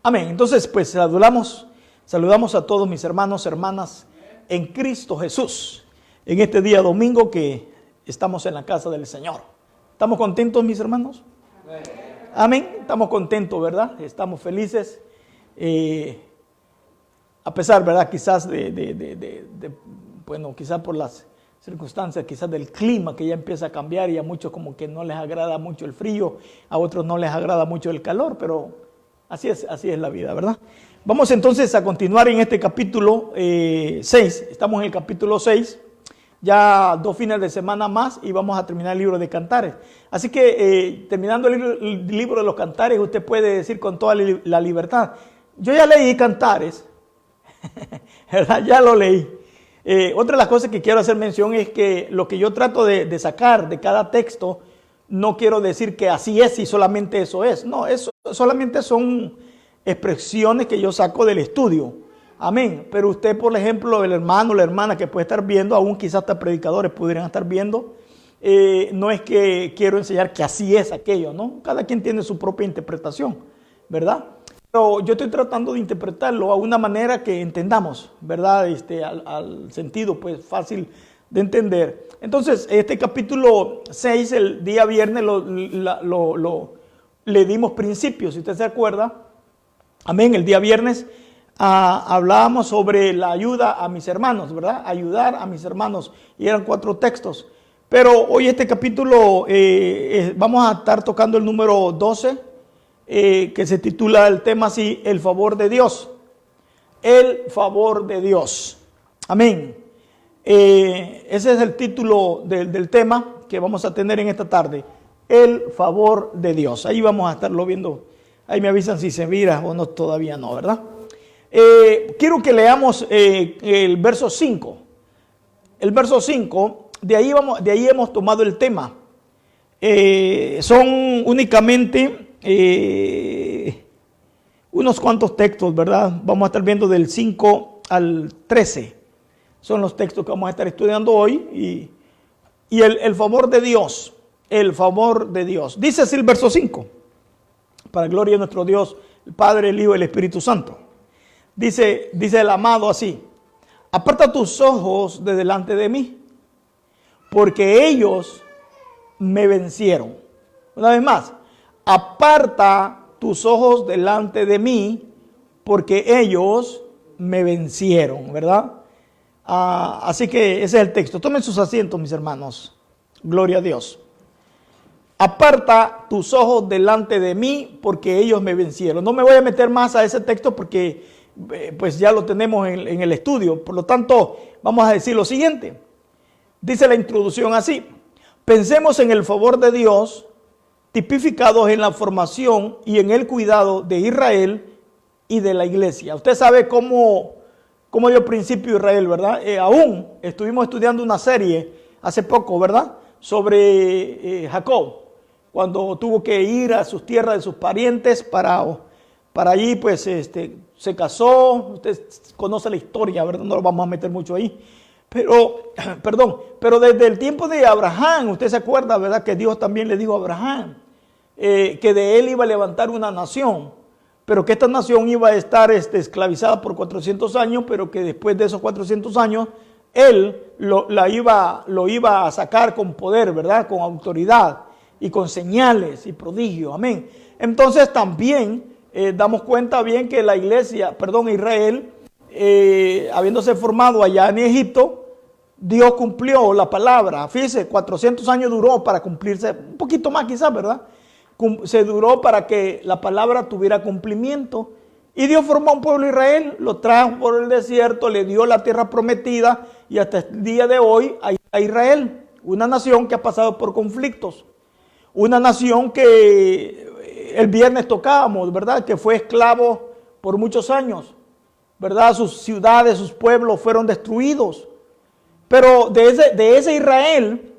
Amén. Entonces, pues saludamos a todos mis hermanos, hermanas en Cristo Jesús, en este día domingo que estamos en la casa del Señor. ¿Estamos contentos, mis hermanos? Amén. Estamos contentos, ¿verdad? Estamos felices. A pesar, ¿verdad? Quizás bueno, quizás por las circunstancias, quizás del clima que ya empieza a cambiar y a muchos como que no les agrada mucho el frío, a otros no les agrada mucho el calor, pero así es la vida, ¿verdad? Vamos entonces a continuar en este capítulo 6, estamos en el capítulo 6, ya 2 fines de semana más y vamos a terminar el libro de Cantares. Así que terminando el libro de los Cantares, usted puede decir con toda la libertad, yo ya leí Cantares, ¿verdad? Ya lo leí. Otra de las cosas que quiero hacer mención es que lo que yo trato de sacar de cada texto, no quiero decir que así es y solamente eso es. No, eso solamente son expresiones que yo saco del estudio. Amén. Pero usted, por ejemplo, el hermano o la hermana que puede estar viendo, aún quizás hasta predicadores pudieran estar viendo, no es que quiero enseñar que así es aquello, ¿no? Cada quien tiene su propia interpretación, ¿verdad? Pero yo estoy tratando de interpretarlo a una manera que entendamos, ¿verdad? Al sentido, pues, fácil de entender. Entonces, este capítulo 6, el día viernes, le dimos principios, si usted se acuerda. Amén, el día viernes hablábamos sobre la ayuda a mis hermanos, ¿verdad? Ayudar a mis hermanos, y eran 4 textos. Pero hoy este capítulo vamos a estar tocando el número 12, que se titula el tema así, el favor de Dios. El favor de Dios. Amén. Ese es el título del tema que vamos a tener en esta tarde. El favor de Dios. Ahí vamos a estarlo viendo. Ahí me avisan si se mira o no, todavía no, ¿verdad? Quiero que leamos el verso 5. El verso 5, de ahí hemos tomado el tema. Son únicamente unos cuantos textos, ¿verdad? Vamos a estar viendo del 5 al 13. Son los textos que vamos a estar estudiando hoy. Y el favor de Dios. El favor de Dios. Dice así el verso 5. Para gloria de nuestro Dios, el Padre, el Hijo y el Espíritu Santo. Dice el amado así: aparta tus ojos de delante de mí, porque ellos me vencieron. Una vez más, aparta tus ojos delante de mí, porque ellos me vencieron, ¿verdad? Así que ese es el texto. Tomen sus asientos, mis hermanos. Gloria a Dios. Aparta tus ojos delante de mí, porque ellos me vencieron. No me voy a meter más a ese texto porque pues ya lo tenemos en el estudio. Por lo tanto, vamos a decir lo siguiente. Dice la introducción así: pensemos en el favor de Dios, tipificados en la formación y en el cuidado de Israel y de la iglesia. Usted sabe cómo dio principio Israel, ¿verdad? Aún estuvimos estudiando una serie hace poco, ¿verdad? Sobre Jacob, cuando tuvo que ir a sus tierras de sus parientes para allí, pues se casó. Usted conoce la historia, ¿verdad? No lo vamos a meter mucho ahí. Pero desde el tiempo de Abraham, usted se acuerda, ¿verdad? Que Dios también le dijo a Abraham que de él iba a levantar una nación, pero que esta nación iba a estar esclavizada por 400 años, pero que después de esos 400 años, él lo iba a sacar con poder, ¿verdad? Con autoridad y con señales y prodigios. Amén. Entonces también damos cuenta bien que la iglesia, Israel, habiéndose formado allá en Egipto, Dios cumplió la palabra. Fíjese, 400 años duró para cumplirse, un poquito más quizás, ¿verdad? Se duró para que la palabra tuviera cumplimiento. Y Dios formó un pueblo Israel, lo trajo por el desierto, le dio la tierra prometida y hasta el día de hoy hay a Israel, una nación que ha pasado por conflictos, una nación que el viernes tocábamos, ¿verdad? Que fue esclavo por muchos años, ¿verdad? Sus ciudades, sus pueblos fueron destruidos. Pero de ese Israel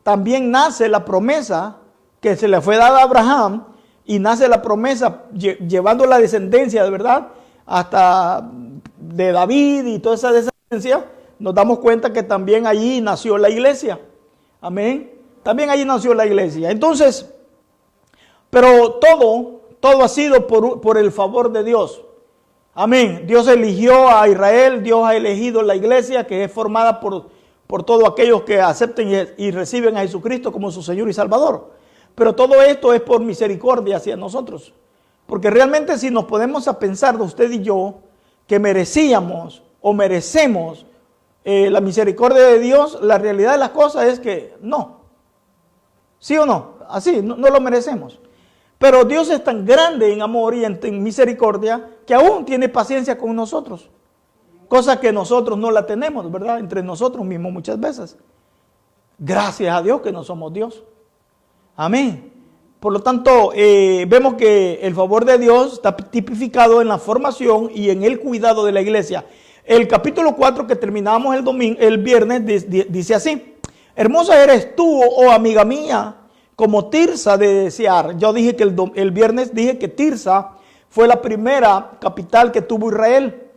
también nace la promesa que se le fue dada a Abraham, y nace la promesa llevando la descendencia, de verdad, hasta de David y toda esa descendencia. Nos damos cuenta que también allí nació la iglesia. Amén. También allí nació la iglesia. Entonces, pero todo todo ha sido por el favor de Dios. Amén. Dios eligió a Israel, Dios ha elegido la iglesia que es formada por todos aquellos que acepten y reciben a Jesucristo como su Señor y Salvador. Pero todo esto es por misericordia hacia nosotros. Porque realmente si nos ponemos a pensar de usted y yo que merecíamos o merecemos la misericordia de Dios, la realidad de las cosas es que no. ¿Sí o no? Así, no lo merecemos. Pero Dios es tan grande en amor y en misericordia que aún tiene paciencia con nosotros. Cosa que nosotros no la tenemos, ¿verdad? Entre nosotros mismos muchas veces. Gracias a Dios que no somos Dios. Amén. Por lo tanto, vemos que el favor de Dios está tipificado en la formación y en el cuidado de la iglesia. El capítulo 4 que terminamos el viernes dice así: hermosa eres tú, oh amiga mía, como Tirsa de desear. Yo dije que el viernes dije que Tirsa fue la primera capital que tuvo Israel,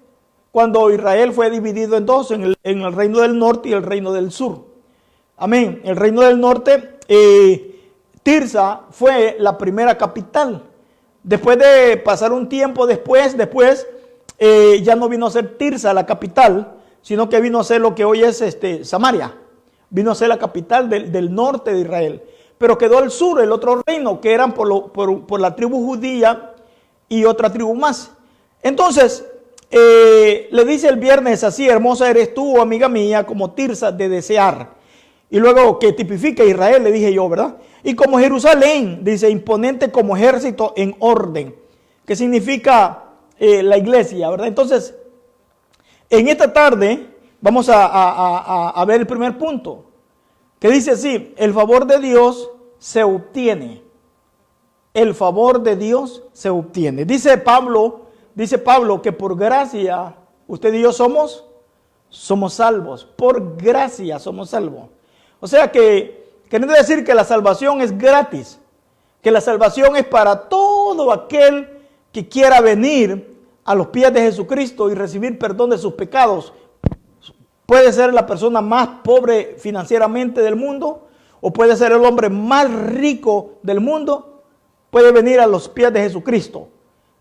cuando Israel fue dividido en dos, en el reino del norte y el reino del sur. Amén. El reino del norte, Tirsa fue la primera capital. Después de pasar un tiempo después ya no vino a ser Tirsa la capital, sino que vino a ser lo que hoy es Samaria. Vino a ser la capital del norte de Israel. Pero quedó al sur el otro reino, que eran por la tribu judía y otra tribu más. Entonces, le dice el viernes así: hermosa eres tú, amiga mía, como Tirsa de desear. Y luego que tipifica Israel, le dije yo, ¿verdad? Y como Jerusalén, dice, imponente como ejército en orden, que significa la iglesia, ¿verdad? Entonces, en esta tarde vamos a ver el primer punto, que dice así: el favor de Dios se obtiene. El favor de Dios se obtiene. Dice Pablo que por gracia usted y yo somos salvos. Por gracia somos salvos. O sea que, queriendo decir que la salvación es gratis, que la salvación es para todo aquel que quiera venir a los pies de Jesucristo y recibir perdón de sus pecados. Puede ser la persona más pobre financieramente del mundo, o puede ser el hombre más rico del mundo, puede venir a los pies de Jesucristo.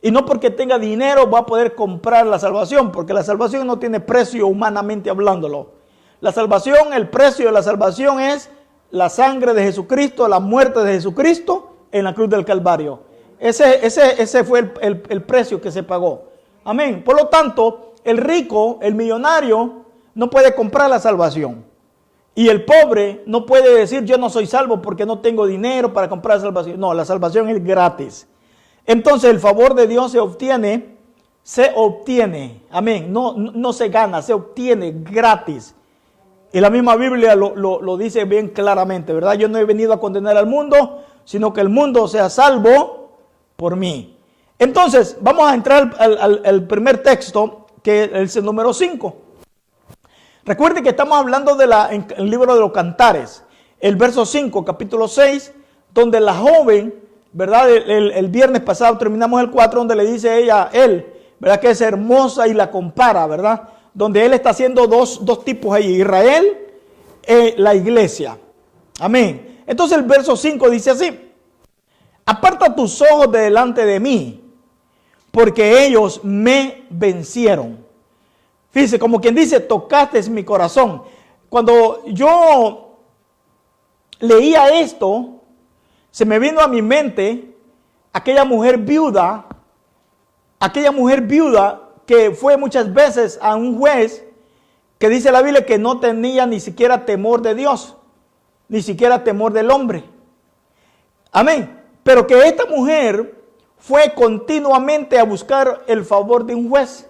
Y no porque tenga dinero va a poder comprar la salvación, porque la salvación no tiene precio humanamente hablándolo. La salvación, el precio de la salvación es la sangre de Jesucristo, la muerte de Jesucristo en la cruz del Calvario. Ese fue el precio que se pagó. Amén. Por lo tanto, el rico, el millonario, no puede comprar la salvación. Y el pobre no puede decir yo no soy salvo porque no tengo dinero para comprar la salvación. No, la salvación es gratis. Entonces el favor de Dios se obtiene. Amén. No se gana, se obtiene gratis. Y la misma Biblia lo dice bien claramente, ¿verdad? Yo no he venido a condenar al mundo, sino que el mundo sea salvo por mí. Entonces, vamos a entrar al primer texto, que es el número 5. Recuerde que estamos hablando en el libro de los Cantares, el verso 5, capítulo 6, donde la joven, ¿verdad? El viernes pasado terminamos el 4, donde le dice él, ¿verdad? Que es hermosa y la compara, ¿verdad? Donde él está haciendo dos tipos ahí, Israel, la iglesia. Amén. Entonces el verso 5 dice así: aparta tus ojos de delante de mí, porque ellos me vencieron. Fíjese, como quien dice, tocaste mi corazón. Cuando yo leía esto, se me vino a mi mente aquella mujer viuda que fue muchas veces a un juez, que dice la Biblia que no tenía ni siquiera temor de Dios, ni siquiera temor del hombre. Amén. Pero que esta mujer fue continuamente a buscar el favor de un juez.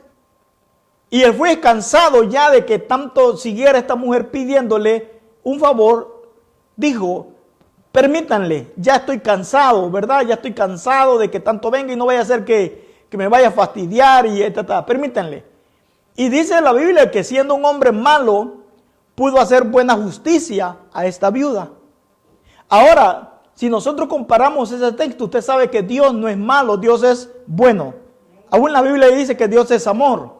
Y el juez, cansado ya de que tanto siguiera esta mujer pidiéndole un favor, dijo: permítanle, ya estoy cansado, ¿verdad? Ya estoy cansado de que tanto venga y no vaya a ser que me vaya a fastidiar y permítanle. Y dice la Biblia que siendo un hombre malo, pudo hacer buena justicia a esta viuda. Ahora, si nosotros comparamos ese texto, usted sabe que Dios no es malo, Dios es bueno. Aún la Biblia dice que Dios es amor.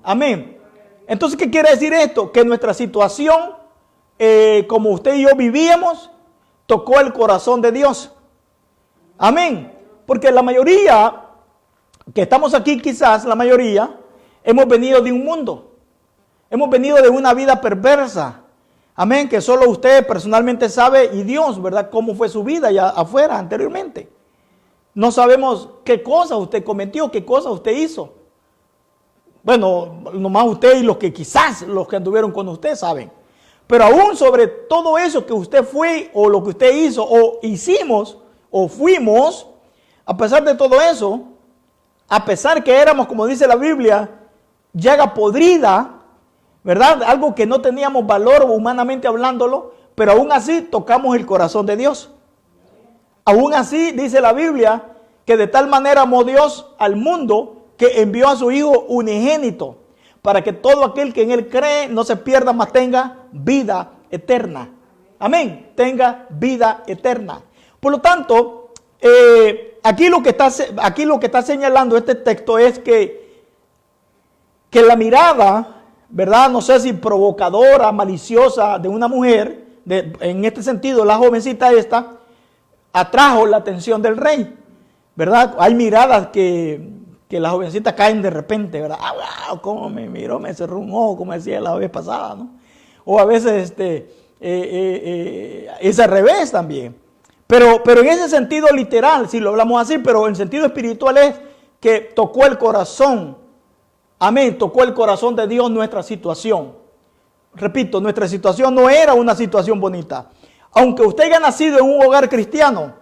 Amén. Entonces, ¿qué quiere decir esto? Que nuestra situación, como usted y yo vivíamos, tocó el corazón de Dios. Amén. Porque la mayoría que estamos aquí, quizás la mayoría, hemos venido de un mundo. Hemos venido de una vida perversa. Amén, que solo usted personalmente sabe y Dios, ¿verdad? Cómo fue su vida allá afuera anteriormente. No sabemos qué cosa usted cometió, qué cosa usted hizo. Bueno, nomás usted y los que quizás los que anduvieron con usted saben. Pero aún sobre todo eso que usted fue o lo que usted hizo o hicimos o fuimos, a pesar de todo eso, a pesar que éramos, como dice la Biblia, llaga podrida, ¿verdad? Algo que no teníamos valor humanamente hablándolo, pero aún así tocamos el corazón de Dios. Aún así dice la Biblia que de tal manera amó Dios al mundo que envió a su Hijo unigénito para que todo aquel que en Él cree no se pierda, mas tenga vida eterna. Amén, tenga vida eterna. Por lo tanto, aquí lo que está señalando este texto es que la mirada, ¿verdad? No sé si provocadora, maliciosa de una mujer, en este sentido la jovencita esta, atrajo la atención del rey, ¿verdad? Hay miradas que las jovencitas caen de repente, ¿verdad? ¡Ah, wow! ¿Cómo me miró? Me cerró un ojo, como decía la vez pasada, ¿no? O a veces es al revés también. Pero en ese sentido literal, si lo hablamos así, pero en sentido espiritual es que tocó el corazón. Amén, tocó el corazón de Dios nuestra situación. Repito, nuestra situación no era una situación bonita. Aunque usted haya nacido en un hogar cristiano,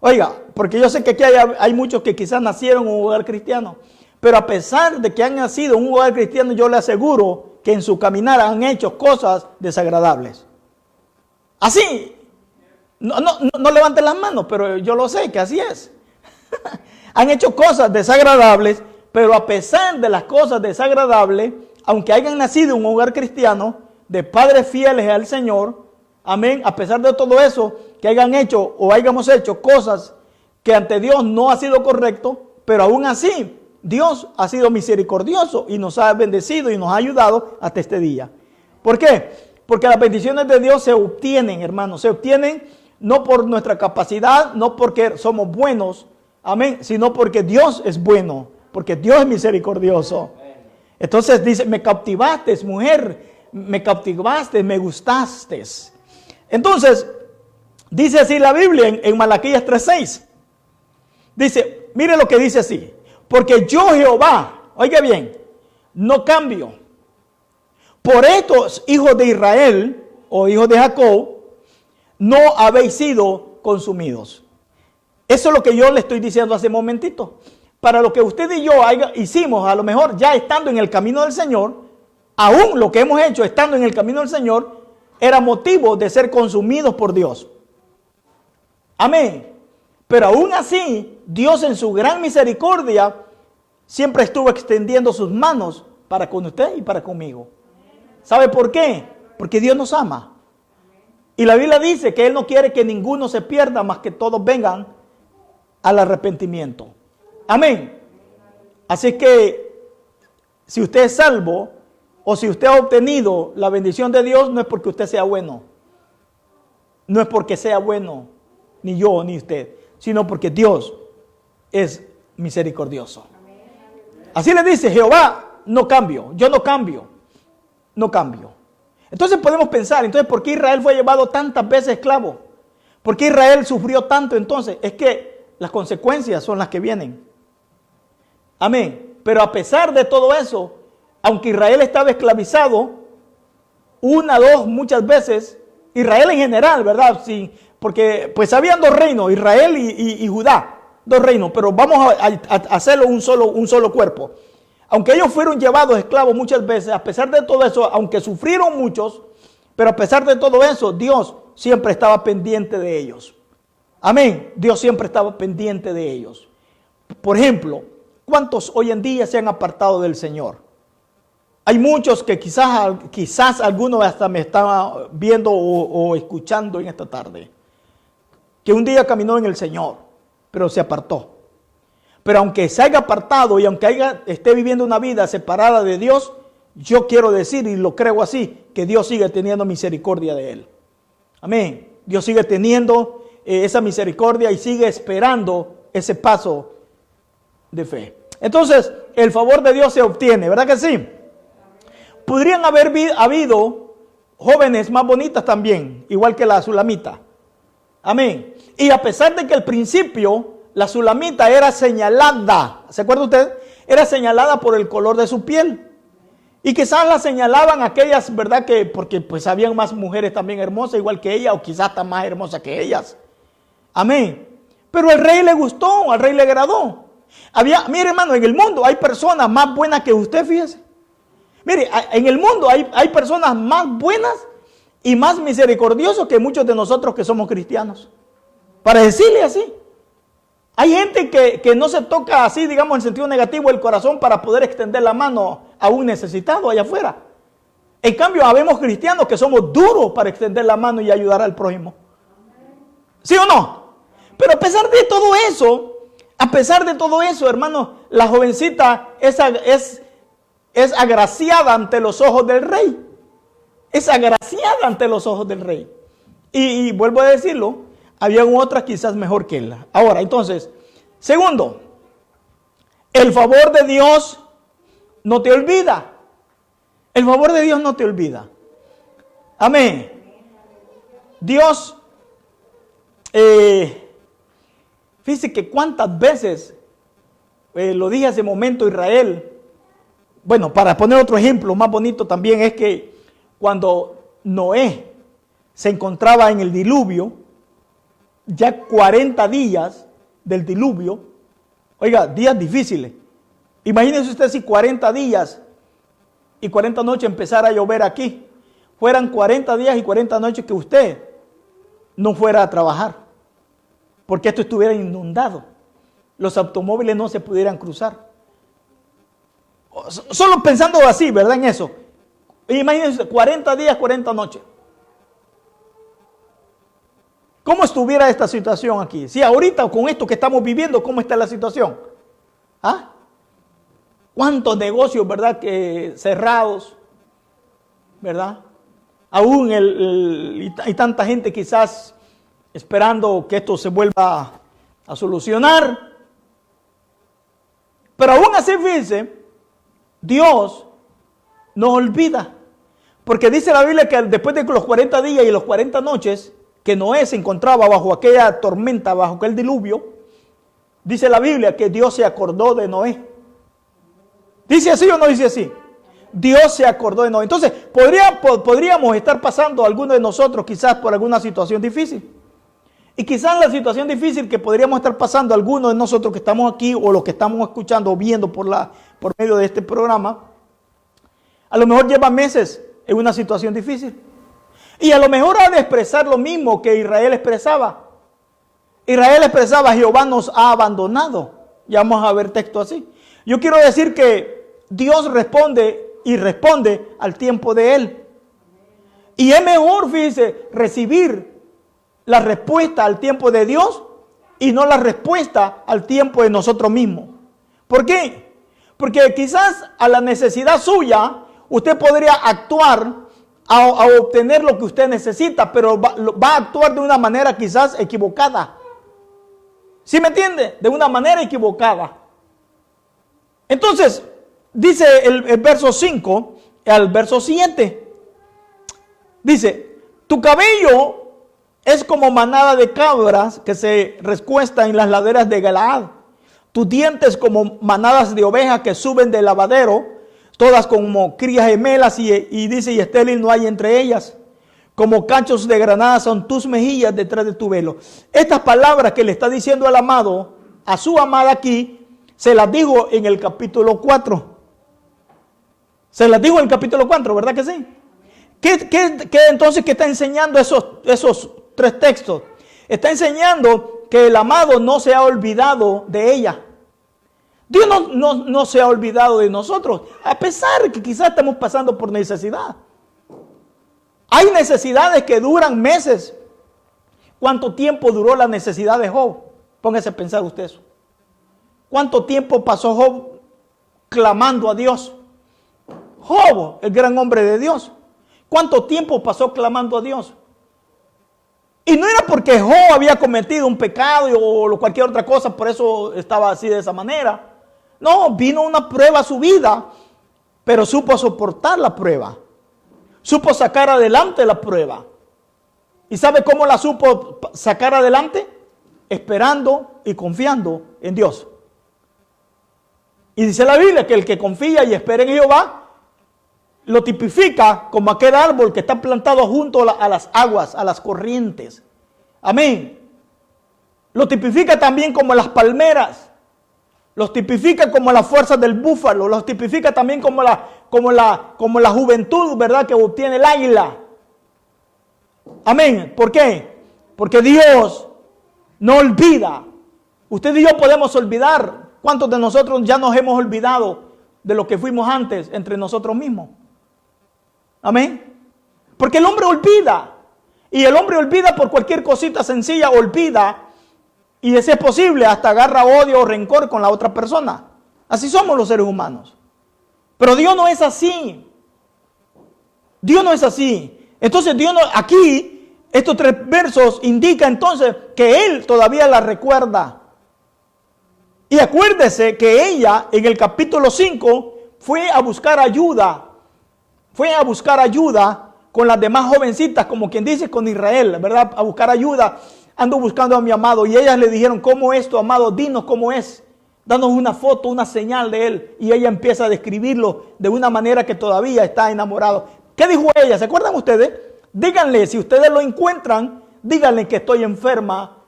oiga, porque yo sé que aquí hay muchos que quizás nacieron en un hogar cristiano, pero a pesar de que han nacido en un hogar cristiano, yo le aseguro que en su caminar han hecho cosas desagradables. Así, no levanten las manos, pero yo lo sé que así es. Han hecho cosas desagradables, pero a pesar de las cosas desagradables, aunque hayan nacido en un hogar cristiano, de padres fieles al Señor, amén, a pesar de todo eso, que hayan hecho o hayamos hecho cosas que ante Dios no ha sido correcto, pero aún así Dios ha sido misericordioso y nos ha bendecido y nos ha ayudado hasta este día. ¿Por qué? Porque las bendiciones de Dios se obtienen, hermanos, se obtienen no por nuestra capacidad, no porque somos buenos, amén, sino porque Dios es bueno, porque Dios es misericordioso. Entonces dice, me cautivaste, mujer, me cautivaste, me gustaste. Entonces, dice así la Biblia en Malaquías 3:6. Dice, mire lo que dice así. Porque yo Jehová, oiga bien, no cambio. Por estos hijos de Israel o hijos de Jacob, no habéis sido consumidos. Eso es lo que yo le estoy diciendo hace un momentito. Para lo que usted y yo hicimos, a lo mejor ya estando en el camino del Señor, aún lo que hemos hecho estando en el camino del Señor, era motivo de ser consumidos por Dios. Amén. Pero aún así, Dios en su gran misericordia siempre estuvo extendiendo sus manos para con usted y para conmigo. ¿Sabe por qué? Porque Dios nos ama. Y la Biblia dice que Él no quiere que ninguno se pierda, más que todos vengan al arrepentimiento. Amén. Así que si usted es salvo o si usted ha obtenido la bendición de Dios, no es porque usted sea bueno. No es porque sea bueno, ni yo ni usted, sino porque Dios es misericordioso. Así le dice Jehová, no cambio, yo no cambio, no cambio. Entonces podemos pensar, entonces, ¿por qué Israel fue llevado tantas veces esclavo? ¿Por qué Israel sufrió tanto entonces? Es que las consecuencias son las que vienen. Amén. Pero a pesar de todo eso, aunque Israel estaba esclavizado, una, dos, muchas veces, Israel en general, ¿verdad? Sí, porque pues habían dos reinos, Israel y Judá, dos reinos, pero vamos a hacerlo un solo cuerpo. Aunque ellos fueron llevados esclavos muchas veces, a pesar de todo eso, aunque sufrieron muchos, pero a pesar de todo eso, Dios siempre estaba pendiente de ellos. Amén. Dios siempre estaba pendiente de ellos. Por ejemplo, ¿cuántos hoy en día se han apartado del Señor? Hay muchos que quizás algunos hasta me estaban viendo o escuchando en esta tarde, que un día caminó en el Señor, pero se apartó. Pero aunque se haya apartado y aunque esté viviendo una vida separada de Dios, yo quiero decir, y lo creo así, que Dios sigue teniendo misericordia de él. Amén. Dios sigue teniendo esa misericordia y sigue esperando ese paso de fe. Entonces, el favor de Dios se obtiene, ¿verdad que sí? Podrían haber habido jóvenes más bonitas también, igual que la Sulamita. Amén. Y a pesar de que al principio la Sulamita era señalada, ¿se acuerda usted? Era señalada por el color de su piel. Y quizás la señalaban aquellas, ¿verdad? Que porque pues habían más mujeres también hermosas igual que ella, o quizás tan más hermosas que ellas. Amén. Pero al rey le gustó, al rey le agradó. Mire hermano, en el mundo hay personas más buenas que usted, fíjese. Mire, en el mundo hay personas más buenas y más misericordiosos que muchos de nosotros que somos cristianos. Para decirle así. Hay gente que no se toca así, digamos, en sentido negativo el corazón para poder extender la mano a un necesitado allá afuera. En cambio, habemos cristianos que somos duros para extender la mano y ayudar al prójimo. ¿Sí o no? Pero a pesar de todo eso, hermano, la jovencita es agraciada ante los ojos del rey. Es agraciada ante los ojos del rey. Y vuelvo a decirlo, había otras quizás mejor que él. Ahora, entonces, segundo, el favor de Dios no te olvida. El favor de Dios no te olvida. Amén. Dios, fíjese que cuántas veces, lo dije hace momento, Israel, bueno, para poner otro ejemplo más bonito también es que cuando Noé se encontraba en el diluvio, ya 40 días del diluvio, oiga, días difíciles. Imagínese usted si 40 días y 40 noches empezara a llover aquí. Fueran 40 días y 40 noches que usted no fuera a trabajar. Porque esto estuviera inundado. Los automóviles no se pudieran cruzar. Solo pensando así, ¿verdad? En eso. Imagínense 40 días, 40 noches. ¿Cómo estuviera esta situación aquí? Si ahorita con esto que estamos viviendo, ¿cómo está la situación? ¿Ah? ¿Cuántos negocios, verdad, que cerrados? ¿Verdad? Aún hay tanta gente quizás esperando que esto se vuelva a solucionar. Pero aún así, fíjense, Dios no olvida. Porque dice la Biblia que después de los 40 días y los 40 noches que Noé se encontraba bajo aquella tormenta, bajo aquel diluvio, dice la Biblia que Dios se acordó de Noé. ¿Dice así o no dice así? Dios se acordó de Noé. Entonces, podríamos estar pasando algunos de nosotros quizás por alguna situación difícil. Y quizás la situación difícil que podríamos estar pasando algunos de nosotros que estamos aquí o los que estamos escuchando o viendo por medio de este programa, a lo mejor lleva meses en una situación difícil. Y a lo mejor ha de expresar lo mismo que Israel expresaba. Israel expresaba, Jehová nos ha abandonado. Ya vamos a ver texto así. Yo quiero decir que Dios responde y responde al tiempo de Él. Y es mejor, fíjese, recibir la respuesta al tiempo de Dios y no la respuesta al tiempo de nosotros mismos. ¿Por qué? Porque quizás a la necesidad suya usted podría actuar a obtener lo que usted necesita, pero va a actuar de una manera quizás equivocada. ¿Sí me entiende? De una manera equivocada. Entonces, dice el verso 5 al verso 7. Dice, tu cabello es como manada de cabras que se recuestan en las laderas de Galaad. Tus dientes como manadas de ovejas que suben del lavadero, todas como crías gemelas y dice, y estéril no hay entre ellas. Como cachos de granada son tus mejillas detrás de tu velo. Estas palabras que le está diciendo al amado, a su amada aquí, se las dijo en el capítulo 4. Se las dijo en el capítulo 4, ¿verdad que sí? ¿Qué entonces qué está enseñando esos tres textos? Está enseñando que el amado no se ha olvidado de ella. Dios no se ha olvidado de nosotros, a pesar de que quizás estamos pasando por necesidad. Hay necesidades que duran meses. ¿Cuánto tiempo duró la necesidad de Job? Póngase a pensar usted eso. ¿Cuánto tiempo pasó Job clamando a Dios? Job, el gran hombre de Dios. ¿Cuánto tiempo pasó clamando a Dios? Y no era porque Job había cometido un pecado o cualquier otra cosa, por eso estaba así de esa manera. No, vino una prueba a su vida, pero supo soportar la prueba. Supo sacar adelante la prueba. ¿Y sabe cómo la supo sacar adelante? Esperando y confiando en Dios. Y dice la Biblia que el que confía y espera en Jehová, lo tipifica como aquel árbol que está plantado junto a las aguas, a las corrientes. Amén. Lo tipifica también como las palmeras. Los tipifica como las fuerzas del búfalo. Los tipifica también como la juventud, ¿verdad?, que obtiene el águila. Amén. ¿Por qué? Porque Dios no olvida. Usted y yo podemos olvidar. ¿Cuántos de nosotros ya nos hemos olvidado de lo que fuimos antes entre nosotros mismos? Amén. Porque el hombre olvida. Y el hombre olvida por cualquier cosita sencilla, olvida. Y si es posible, hasta agarra odio o rencor con la otra persona. Así somos los seres humanos. Pero Dios no es así. Dios no es así. Entonces Dios no, aquí, estos 3 versos indican entonces que Él todavía la recuerda. Y acuérdese que ella en el capítulo 5 fue a buscar ayuda. Fue a buscar ayuda con las demás jovencitas, como quien dice con Israel, ¿verdad? A buscar ayuda. Ando buscando a mi amado. Y ellas le dijeron, ¿cómo es tu amado? Dinos cómo es. Danos una foto, una señal de él. Y ella empieza a describirlo de una manera que todavía está enamorado. ¿Qué dijo ella? ¿Se acuerdan ustedes? Díganle, si ustedes lo encuentran, díganle que estoy enferma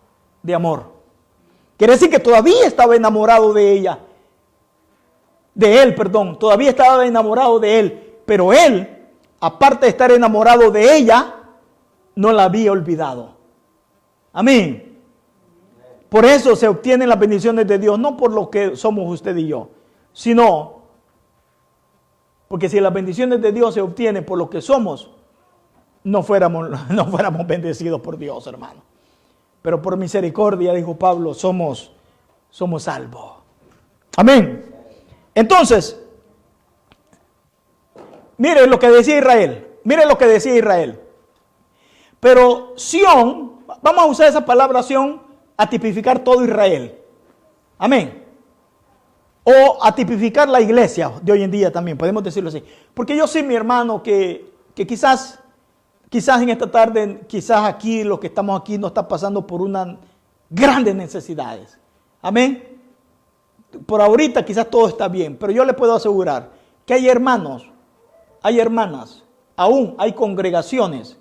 de amor. Quiere decir que todavía estaba enamorado de ella. De él, perdón. Todavía estaba enamorado de él. Pero él, aparte de estar enamorado de ella, no la había olvidado. Amén. Por eso se obtienen las bendiciones de Dios, no por lo que somos usted y yo, sino porque si las bendiciones de Dios se obtienen por lo que somos, no fuéramos bendecidos por Dios, hermano. Pero por misericordia, dijo Pablo, somos salvos. Amén. Entonces, mire lo que decía Israel. Mire lo que decía Israel. Pero Sión, vamos a usar esa palabra Sión a tipificar todo Israel. Amén. O a tipificar la iglesia de hoy en día también, podemos decirlo así. Porque yo sé, mi hermano, que quizás en esta tarde, quizás aquí, los que estamos aquí, no están pasando por unas grandes necesidades. Amén. Por ahorita quizás todo está bien, pero yo le puedo asegurar que hay hermanos, hay hermanas, aún hay congregaciones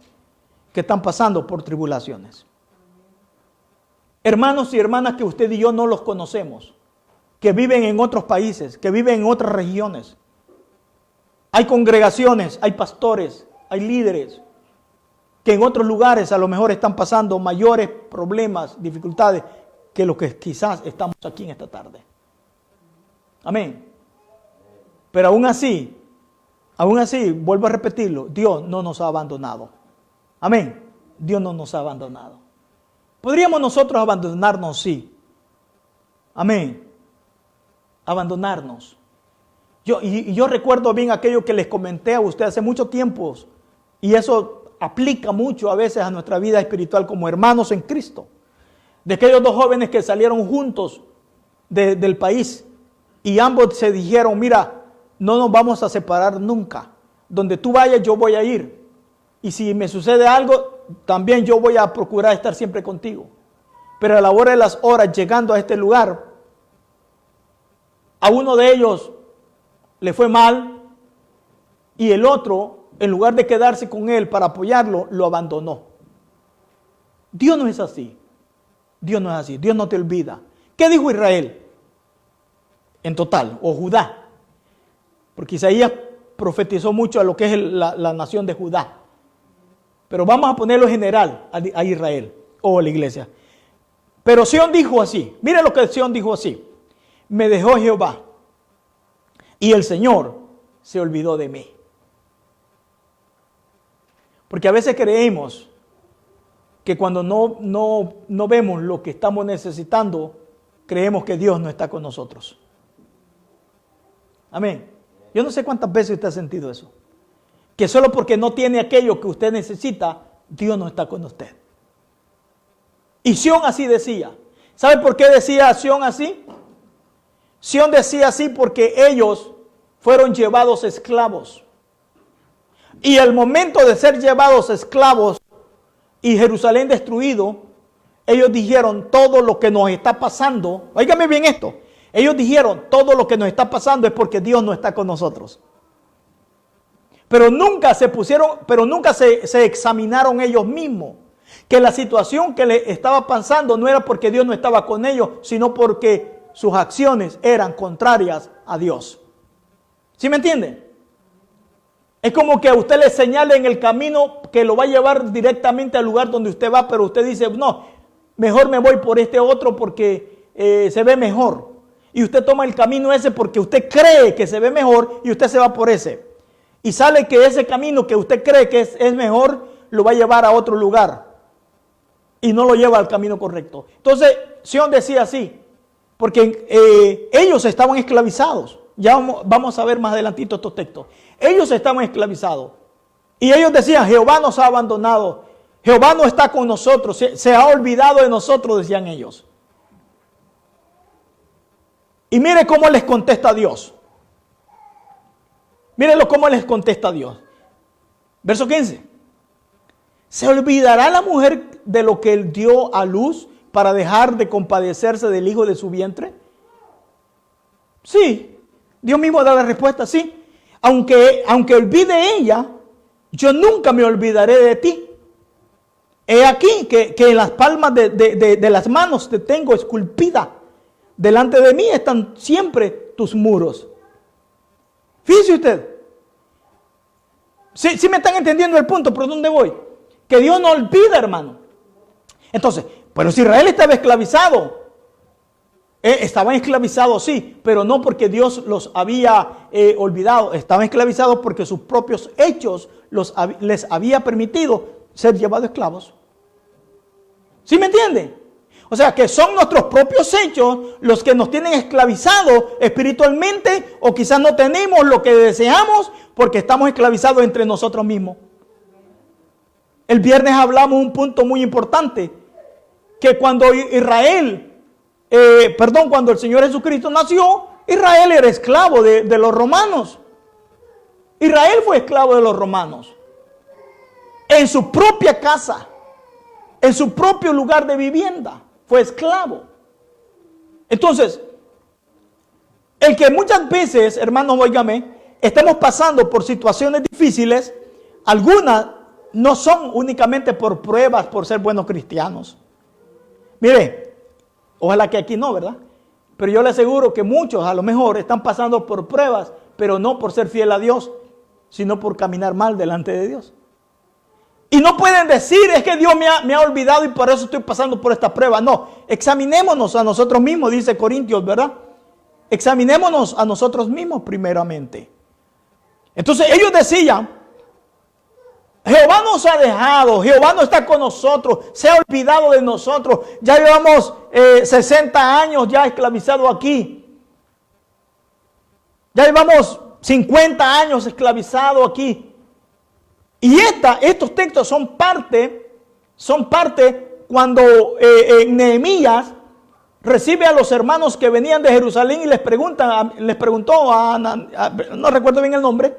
que están pasando por tribulaciones. Hermanos y hermanas que usted y yo no los conocemos, que viven en otros países, que viven en otras regiones. Hay congregaciones, hay pastores, hay líderes que en otros lugares a lo mejor están pasando mayores problemas, dificultades que lo que quizás estamos aquí en esta tarde. Amén. Pero aún así, vuelvo a repetirlo, Dios no nos ha abandonado. Amén. Dios no nos ha abandonado. ¿Podríamos nosotros abandonarnos? Sí. Amén. Abandonarnos. Yo recuerdo bien aquello que les comenté a ustedes hace mucho tiempo, y eso aplica mucho a veces a nuestra vida espiritual como hermanos en Cristo. De aquellos 2 jóvenes que salieron juntos del país y ambos se dijeron, mira, no nos vamos a separar nunca. Donde tú vayas, yo voy a ir. Y si me sucede algo, también yo voy a procurar estar siempre contigo. Pero a la hora de las horas, llegando a este lugar, a uno de ellos le fue mal y el otro, en lugar de quedarse con él para apoyarlo, lo abandonó. Dios no es así. Dios no es así. Dios no te olvida. ¿Qué dijo Israel? En total, o Judá. Porque Isaías profetizó mucho a lo que es la nación de Judá. Pero vamos a ponerlo en general a Israel o a la iglesia. Pero Sión dijo así. Mire lo que Sión dijo así. Me dejó Jehová y el Señor se olvidó de mí. Porque a veces creemos que cuando no vemos lo que estamos necesitando, creemos que Dios no está con nosotros. Amén. Yo no sé cuántas veces usted ha sentido eso. Que solo porque no tiene aquello que usted necesita, Dios no está con usted. Y Sión así decía. ¿Sabe por qué decía Sión así? Sión decía así porque ellos fueron llevados esclavos. Y al momento de ser llevados esclavos y Jerusalén destruido, ellos dijeron todo lo que nos está pasando. Óigame bien esto. Ellos dijeron todo lo que nos está pasando es porque Dios no está con nosotros. Pero nunca se examinaron ellos mismos. Que la situación que le estaba pasando no era porque Dios no estaba con ellos, sino porque sus acciones eran contrarias a Dios. ¿Sí me entienden? Es como que a usted le señalen el camino que lo va a llevar directamente al lugar donde usted va, pero usted dice, no, mejor me voy por este otro porque se ve mejor. Y usted toma el camino ese porque usted cree que se ve mejor y usted se va por ese. Y sale que ese camino que usted cree que es mejor, lo va a llevar a otro lugar. Y no lo lleva al camino correcto. Entonces, Sión decía así, porque ellos estaban esclavizados. Ya vamos a ver más adelantito estos textos. Ellos estaban esclavizados. Y ellos decían, Jehová nos ha abandonado. Jehová no está con nosotros. Se ha olvidado de nosotros, decían ellos. Y mire cómo les contesta Dios. Mírenlo cómo les contesta Dios. Verso 15. ¿Se olvidará la mujer de lo que él dio a luz para dejar de compadecerse del hijo de su vientre? Sí. Dios mismo da la respuesta, sí. Aunque olvide ella, yo nunca me olvidaré de ti. He aquí que en las palmas de las manos te tengo esculpida. Delante de mí están siempre tus muros. Fíjese usted. Sí me están entendiendo el punto, ¿por dónde voy? Que Dios no olvida, hermano. Entonces, pero si Israel estaba esclavizado, estaban esclavizados, sí, pero no porque Dios los había olvidado. Estaban esclavizados porque sus propios hechos les había permitido ser llevados esclavos. ¿Sí me entiende? O sea, que son nuestros propios hechos los que nos tienen esclavizados espiritualmente, o quizás no tenemos lo que deseamos porque estamos esclavizados entre nosotros mismos. El viernes hablamos un punto muy importante, que cuando cuando el Señor Jesucristo nació, Israel era esclavo de los romanos. Israel fue esclavo de los romanos. En su propia casa, en su propio lugar de vivienda, fue esclavo. Entonces, el que muchas veces, hermanos, óigame, estemos pasando por situaciones difíciles, algunas no son únicamente por pruebas, por ser buenos cristianos. Mire, ojalá que aquí no, ¿verdad? Pero yo le aseguro que muchos a lo mejor están pasando por pruebas, pero no por ser fiel a Dios, sino por caminar mal delante de Dios. Y no pueden decir, es que Dios me ha olvidado y por eso estoy pasando por esta prueba. No, examinémonos a nosotros mismos, dice Corintios, ¿verdad? Examinémonos a nosotros mismos primeramente. Entonces ellos decían, Jehová nos ha dejado, Jehová no está con nosotros, se ha olvidado de nosotros. Ya llevamos 60 años ya esclavizados aquí. Ya llevamos 50 años esclavizados aquí. Y estos textos son parte cuando Nehemías recibe a los hermanos que venían de Jerusalén y les preguntó a no recuerdo bien el nombre,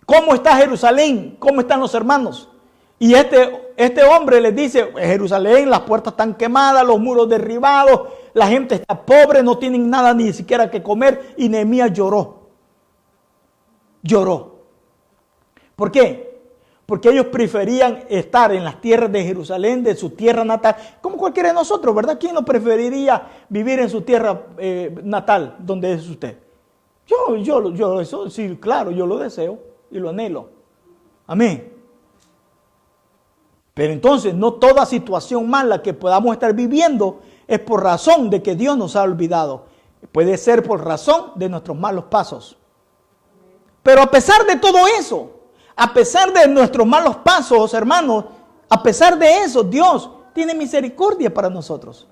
¿cómo está Jerusalén? ¿Cómo están los hermanos? Y este hombre les dice, Jerusalén, las puertas están quemadas, los muros derribados, la gente está pobre, no tienen nada ni siquiera que comer. Y Nehemías lloró. ¿Por qué? Porque ellos preferían estar en las tierras de Jerusalén, de su tierra natal, como cualquiera de nosotros, ¿verdad? ¿Quién no preferiría vivir en su tierra natal, donde es usted? Eso, sí, claro, yo lo deseo y lo anhelo. Amén. Pero entonces, no toda situación mala que podamos estar viviendo es por razón de que Dios nos ha olvidado. Puede ser por razón de nuestros malos pasos. Pero a pesar de todo eso, a pesar de nuestros malos pasos, hermanos, a pesar de eso, Dios tiene misericordia para nosotros.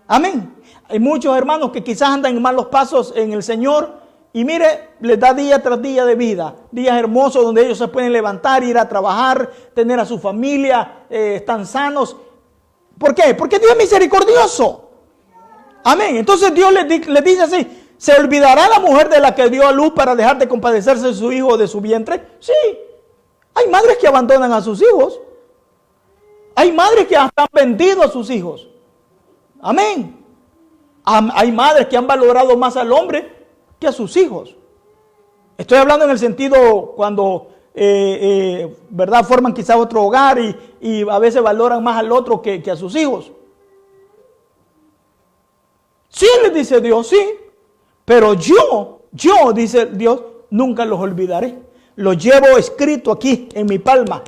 Amén. Hay muchos hermanos que quizás andan en malos pasos en el Señor y mire, les da día tras día de vida, días hermosos donde ellos se pueden levantar, ir a trabajar, tener a su familia, están sanos. ¿Por qué? Porque Dios es misericordioso. Amén. Entonces Dios le dice así: ¿se olvidará la mujer de la que dio a luz para dejar de compadecerse de su hijo o de su vientre? Sí. Hay madres que abandonan a sus hijos. Hay madres que hasta han vendido a sus hijos. Amén. Hay madres que han valorado más al hombre que a sus hijos. Estoy hablando en el sentido cuando, ¿verdad? Forman quizá otro hogar y a veces valoran más al otro que a sus hijos. Sí, les dice Dios, sí. Pero yo, dice Dios, nunca los olvidaré. Los llevo escrito aquí en mi palma.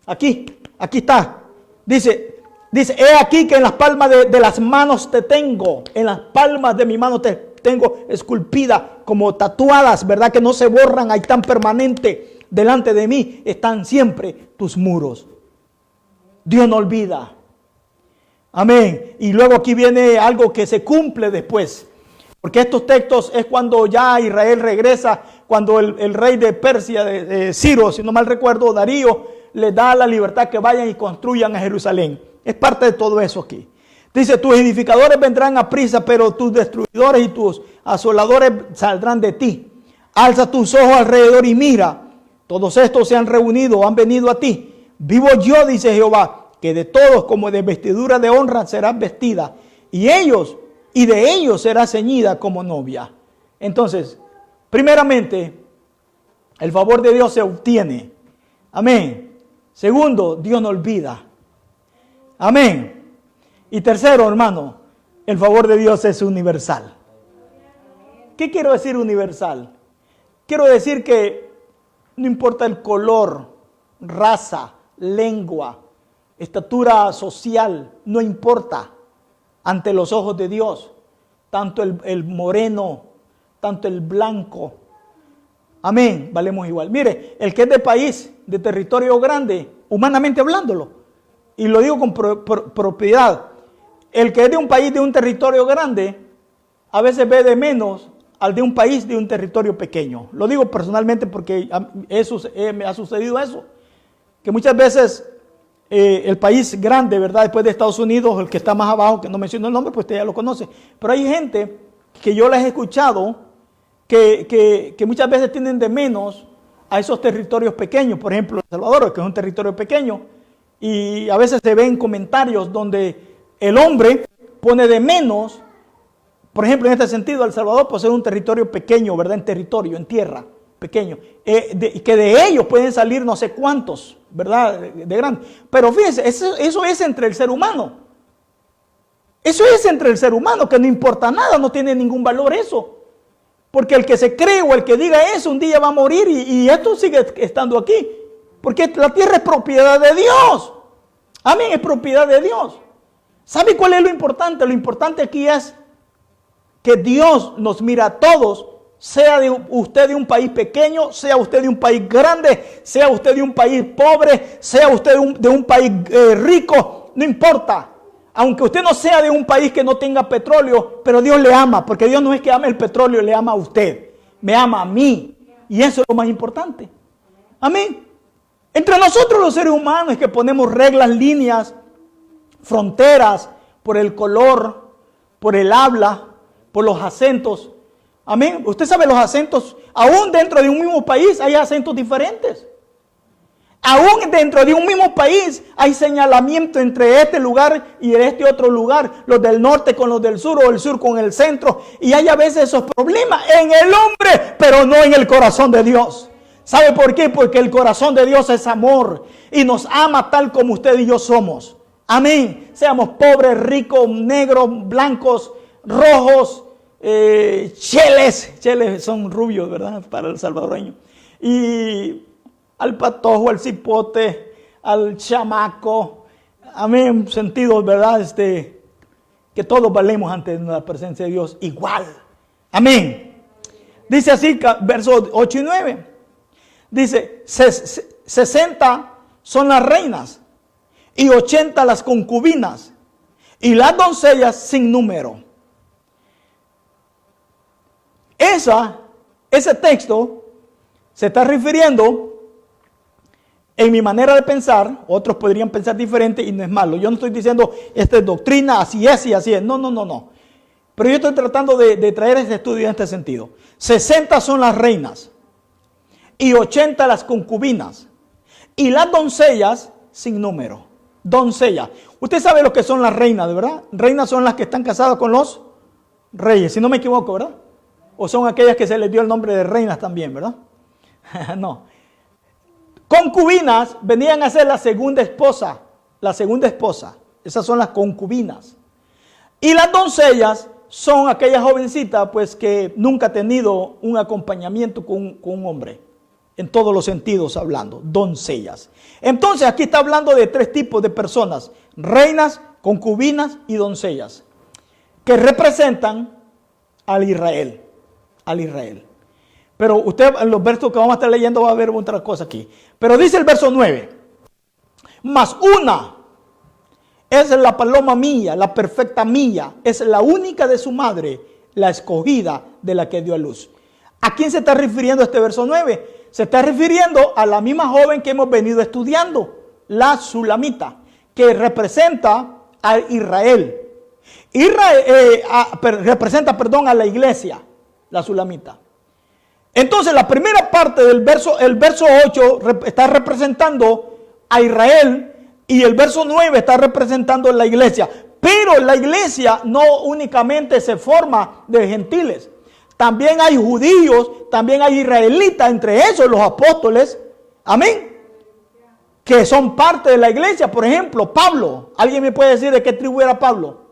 Aquí está. Dice, he aquí que en las palmas de las manos te tengo. En las palmas de mi mano te tengo esculpida, como tatuadas, ¿verdad? Que no se borran, ahí tan permanente. Delante de mí están siempre tus muros. Dios no olvida. Amén. Y luego aquí viene algo que se cumple después. Porque estos textos es cuando ya Israel regresa, cuando el rey de Persia, de Ciro, si no mal recuerdo, Darío, les da la libertad que vayan y construyan a Jerusalén. Es parte de todo eso aquí. Dice, tus edificadores vendrán a prisa, pero tus destruidores y tus asoladores saldrán de ti. Alza tus ojos alrededor y mira. Todos estos se han reunido, han venido a ti. Vivo yo, dice Jehová, que de todos como de vestidura de honra serás vestida. Y de ellos será ceñida como novia. Entonces, primeramente, el favor de Dios se obtiene. Amén. Segundo, Dios no olvida. Amén. Y tercero, hermano, el favor de Dios es universal. ¿Qué quiero decir universal? Quiero decir que no importa el color, raza, lengua, estatura social, no importa. Ante los ojos de Dios, tanto el moreno, tanto el blanco, amén, valemos igual. Mire, el que es de país, de territorio grande, humanamente hablándolo, y lo digo con propiedad, el que es de un país, de un territorio grande, a veces ve de menos al de un país, de un territorio pequeño. Lo digo personalmente porque me ha sucedido eso, que muchas veces el país grande, ¿verdad? Después de Estados Unidos, el que está más abajo, que no menciono el nombre, pues usted ya lo conoce. Pero hay gente que yo les he escuchado que muchas veces tienen de menos a esos territorios pequeños. Por ejemplo, El Salvador, que es un territorio pequeño. Y a veces se ven comentarios donde el hombre pone de menos, por ejemplo, en este sentido, El Salvador puede ser un territorio pequeño, ¿verdad? En territorio, en tierra, pequeño. Que de ellos pueden salir no sé cuántos, ¿verdad? De grande. Pero fíjense, eso es entre el ser humano. Eso es entre el ser humano, que no importa nada, no tiene ningún valor eso. Porque el que se cree o el que diga eso un día va a morir y esto sigue estando aquí. Porque la tierra es propiedad de Dios. Amén, es propiedad de Dios. ¿Sabe cuál es lo importante? Lo importante aquí es que Dios nos mira a todos, sea usted de un país pequeño, sea usted de un país grande, sea usted de un país pobre, sea usted de un país rico, no importa. Aunque usted no sea de un país que no tenga petróleo, pero Dios le ama, porque Dios no es que ame el petróleo, le ama a usted, me ama a mí. Y eso es lo más importante. Amén. Entre nosotros los seres humanos es que ponemos reglas, líneas, fronteras, por el color, por el habla, por los acentos. Amén. Usted sabe los acentos, aún dentro de un mismo país hay acentos diferentes. Aún dentro de un mismo país hay señalamiento entre este lugar y este otro lugar. Los del norte con los del sur o el sur con el centro. Y hay a veces esos problemas en el hombre, pero no en el corazón de Dios. ¿Sabe por qué? Porque el corazón de Dios es amor y nos ama tal como usted y yo somos. Amén. Seamos pobres, ricos, negros, blancos, rojos, cheles son rubios, ¿verdad? Para el salvadoreño. Y al patojo, al cipote, al chamaco. Amén. Sentidos, ¿verdad? Que todos valemos ante la presencia de Dios igual. Amén. Dice así, versos 8 y 9. Dice, 60 son las reinas y 80 las concubinas y las doncellas sin número. Ese texto se está refiriendo En mi manera de pensar, otros podrían pensar diferente y no es malo. Yo no estoy diciendo, esta es doctrina, así es y así es. No, no, no, no. Pero yo estoy tratando de traer este estudio en este sentido. 60 son las reinas y 80 las concubinas y las doncellas sin número. Doncellas. Usted sabe lo que son las reinas, ¿de verdad? Reinas son las que están casadas con los reyes, si no me equivoco, ¿verdad? O son aquellas que se les dio el nombre de reinas también, ¿verdad? No. Concubinas venían a ser la segunda esposa. La segunda esposa. Esas son las concubinas. Y las doncellas son aquellas jovencitas pues que nunca han tenido un acompañamiento con un hombre. En todos los sentidos hablando. Doncellas. Entonces aquí está hablando de tres tipos de personas. Reinas, concubinas y doncellas. Que representan al Israel. Al Israel. Pero usted en los versos que vamos a estar leyendo va a ver otra cosa aquí. Pero dice el verso 9. Mas una es la paloma mía, la perfecta mía. Es la única de su madre, la escogida de la que dio a luz. ¿A quién se está refiriendo este verso 9? Se está refiriendo a la misma joven que hemos venido estudiando. La Sulamita. Que representa a Israel. Representa a la iglesia. La Sulamita. Entonces la primera parte del verso, el verso 8 está representando a Israel y el verso 9 está representando a la iglesia. Pero la iglesia no únicamente se forma de gentiles. También hay judíos, también hay israelitas, entre esos los apóstoles. Amén. Que son parte de la iglesia. Por ejemplo, Pablo. ¿Alguien me puede decir de qué tribu era Pablo?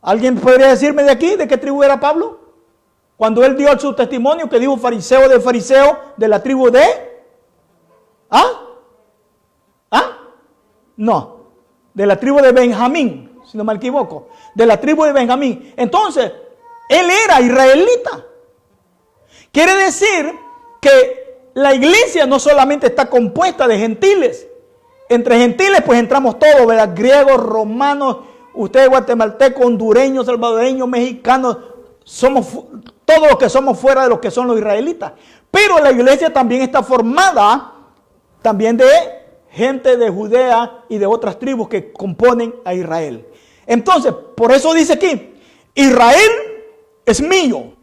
¿Alguien podría decirme de aquí de qué tribu era Pablo? Cuando él dio su testimonio que dijo fariseo de la tribu de... No, de la tribu de Benjamín, si no me equivoco. De la tribu de Benjamín. Entonces, él era israelita. Quiere decir que la iglesia no solamente está compuesta de gentiles. Entre gentiles pues entramos todos, ¿verdad? Griegos, romanos, ustedes guatemaltecos, hondureños, salvadoreños, mexicanos. Somos todos los que somos fuera de los que son los israelitas. Pero la iglesia también está formada también de gente de Judea y de otras tribus que componen a Israel. Entonces, por eso dice aquí, Israel es mío.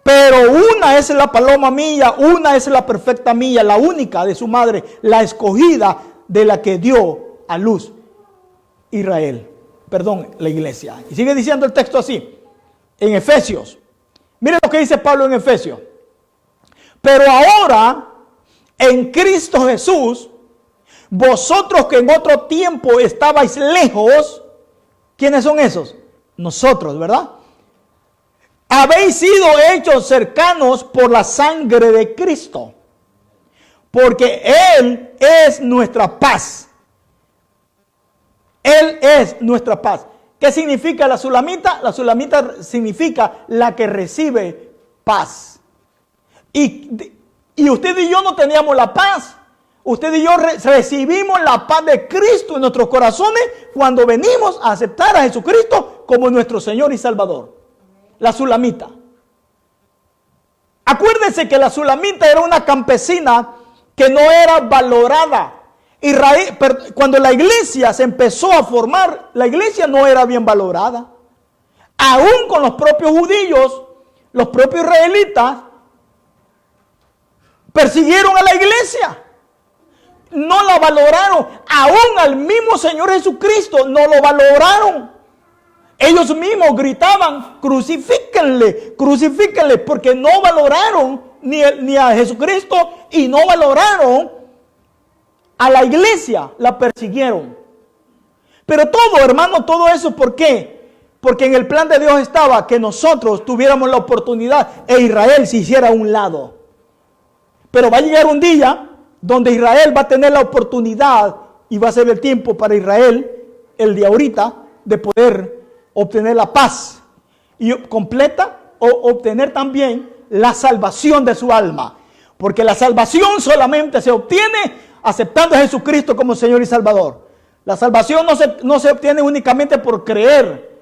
Pero una es la paloma mía, una es la perfecta mía, la única de su madre, la escogida de la que dio a luz Israel. Perdón, la iglesia. Y sigue diciendo el texto así, en Efesios. Miren lo que dice Pablo en Efesios. Pero ahora, en Cristo Jesús, vosotros que en otro tiempo estabais lejos, ¿quiénes son esos? Nosotros, ¿verdad? Habéis sido hechos cercanos por la sangre de Cristo, porque Él es nuestra paz. Él es nuestra paz. ¿Qué significa la Sulamita? La Sulamita significa la que recibe paz. Y usted y yo no teníamos la paz. Usted y yo recibimos la paz de Cristo en nuestros corazones cuando venimos a aceptar a Jesucristo como nuestro Señor y Salvador. La Sulamita. Acuérdense que la Sulamita era una campesina que no era valorada. Israel, cuando la iglesia se empezó a formar, la iglesia no era bien valorada. Aún con los propios judíos, los propios israelitas, persiguieron a la iglesia. No la valoraron. Aún al mismo Señor Jesucristo no lo valoraron. Ellos mismos gritaban, crucifíquenle, crucifíquenle, porque no valoraron ni a Jesucristo y no valoraron a la iglesia, la persiguieron. Pero todo, hermano, todo eso, ¿por qué? Porque en el plan de Dios estaba que nosotros tuviéramos la oportunidad e Israel se hiciera a un lado. Pero va a llegar un día donde Israel va a tener la oportunidad y va a ser el tiempo para Israel, el de ahorita, de poder obtener la paz y completa o obtener también la salvación de su alma. Porque la salvación solamente se obtiene aceptando a Jesucristo como Señor y Salvador. La salvación no se obtiene únicamente por creer.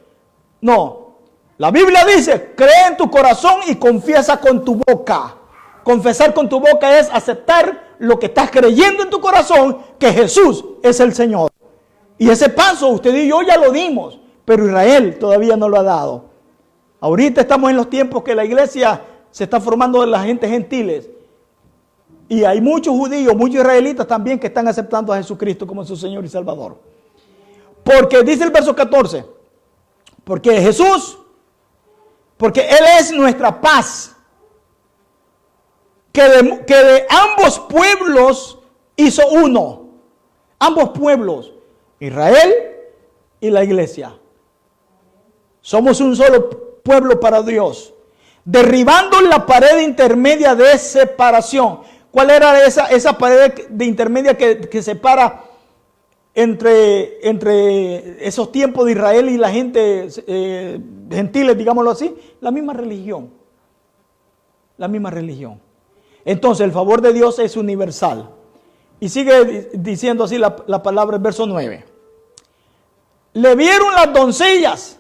No. La Biblia dice, cree en tu corazón y confiesa con tu boca. Confesar con tu boca es aceptar lo que estás creyendo en tu corazón, que Jesús es el Señor. Y ese paso usted y yo ya lo dimos, pero Israel todavía no lo ha dado. Ahorita estamos en los tiempos que la iglesia se está formando de la gente gentiles. Y hay muchos judíos, muchos israelitas también que están aceptando a Jesucristo como su Señor y Salvador. Porque dice el verso 14, porque Jesús, porque Él es nuestra paz, que de ambos pueblos hizo uno. Ambos pueblos, Israel y la iglesia. Somos un solo pueblo para Dios, derribando la pared intermedia de separación. ¿Cuál era esa pared de intermedia que separa entre esos tiempos de Israel y la gente gentiles, digámoslo así? La misma religión. La misma religión. Entonces el favor de Dios es universal. Y sigue diciendo así la palabra, el verso 9. Le vieron las doncellas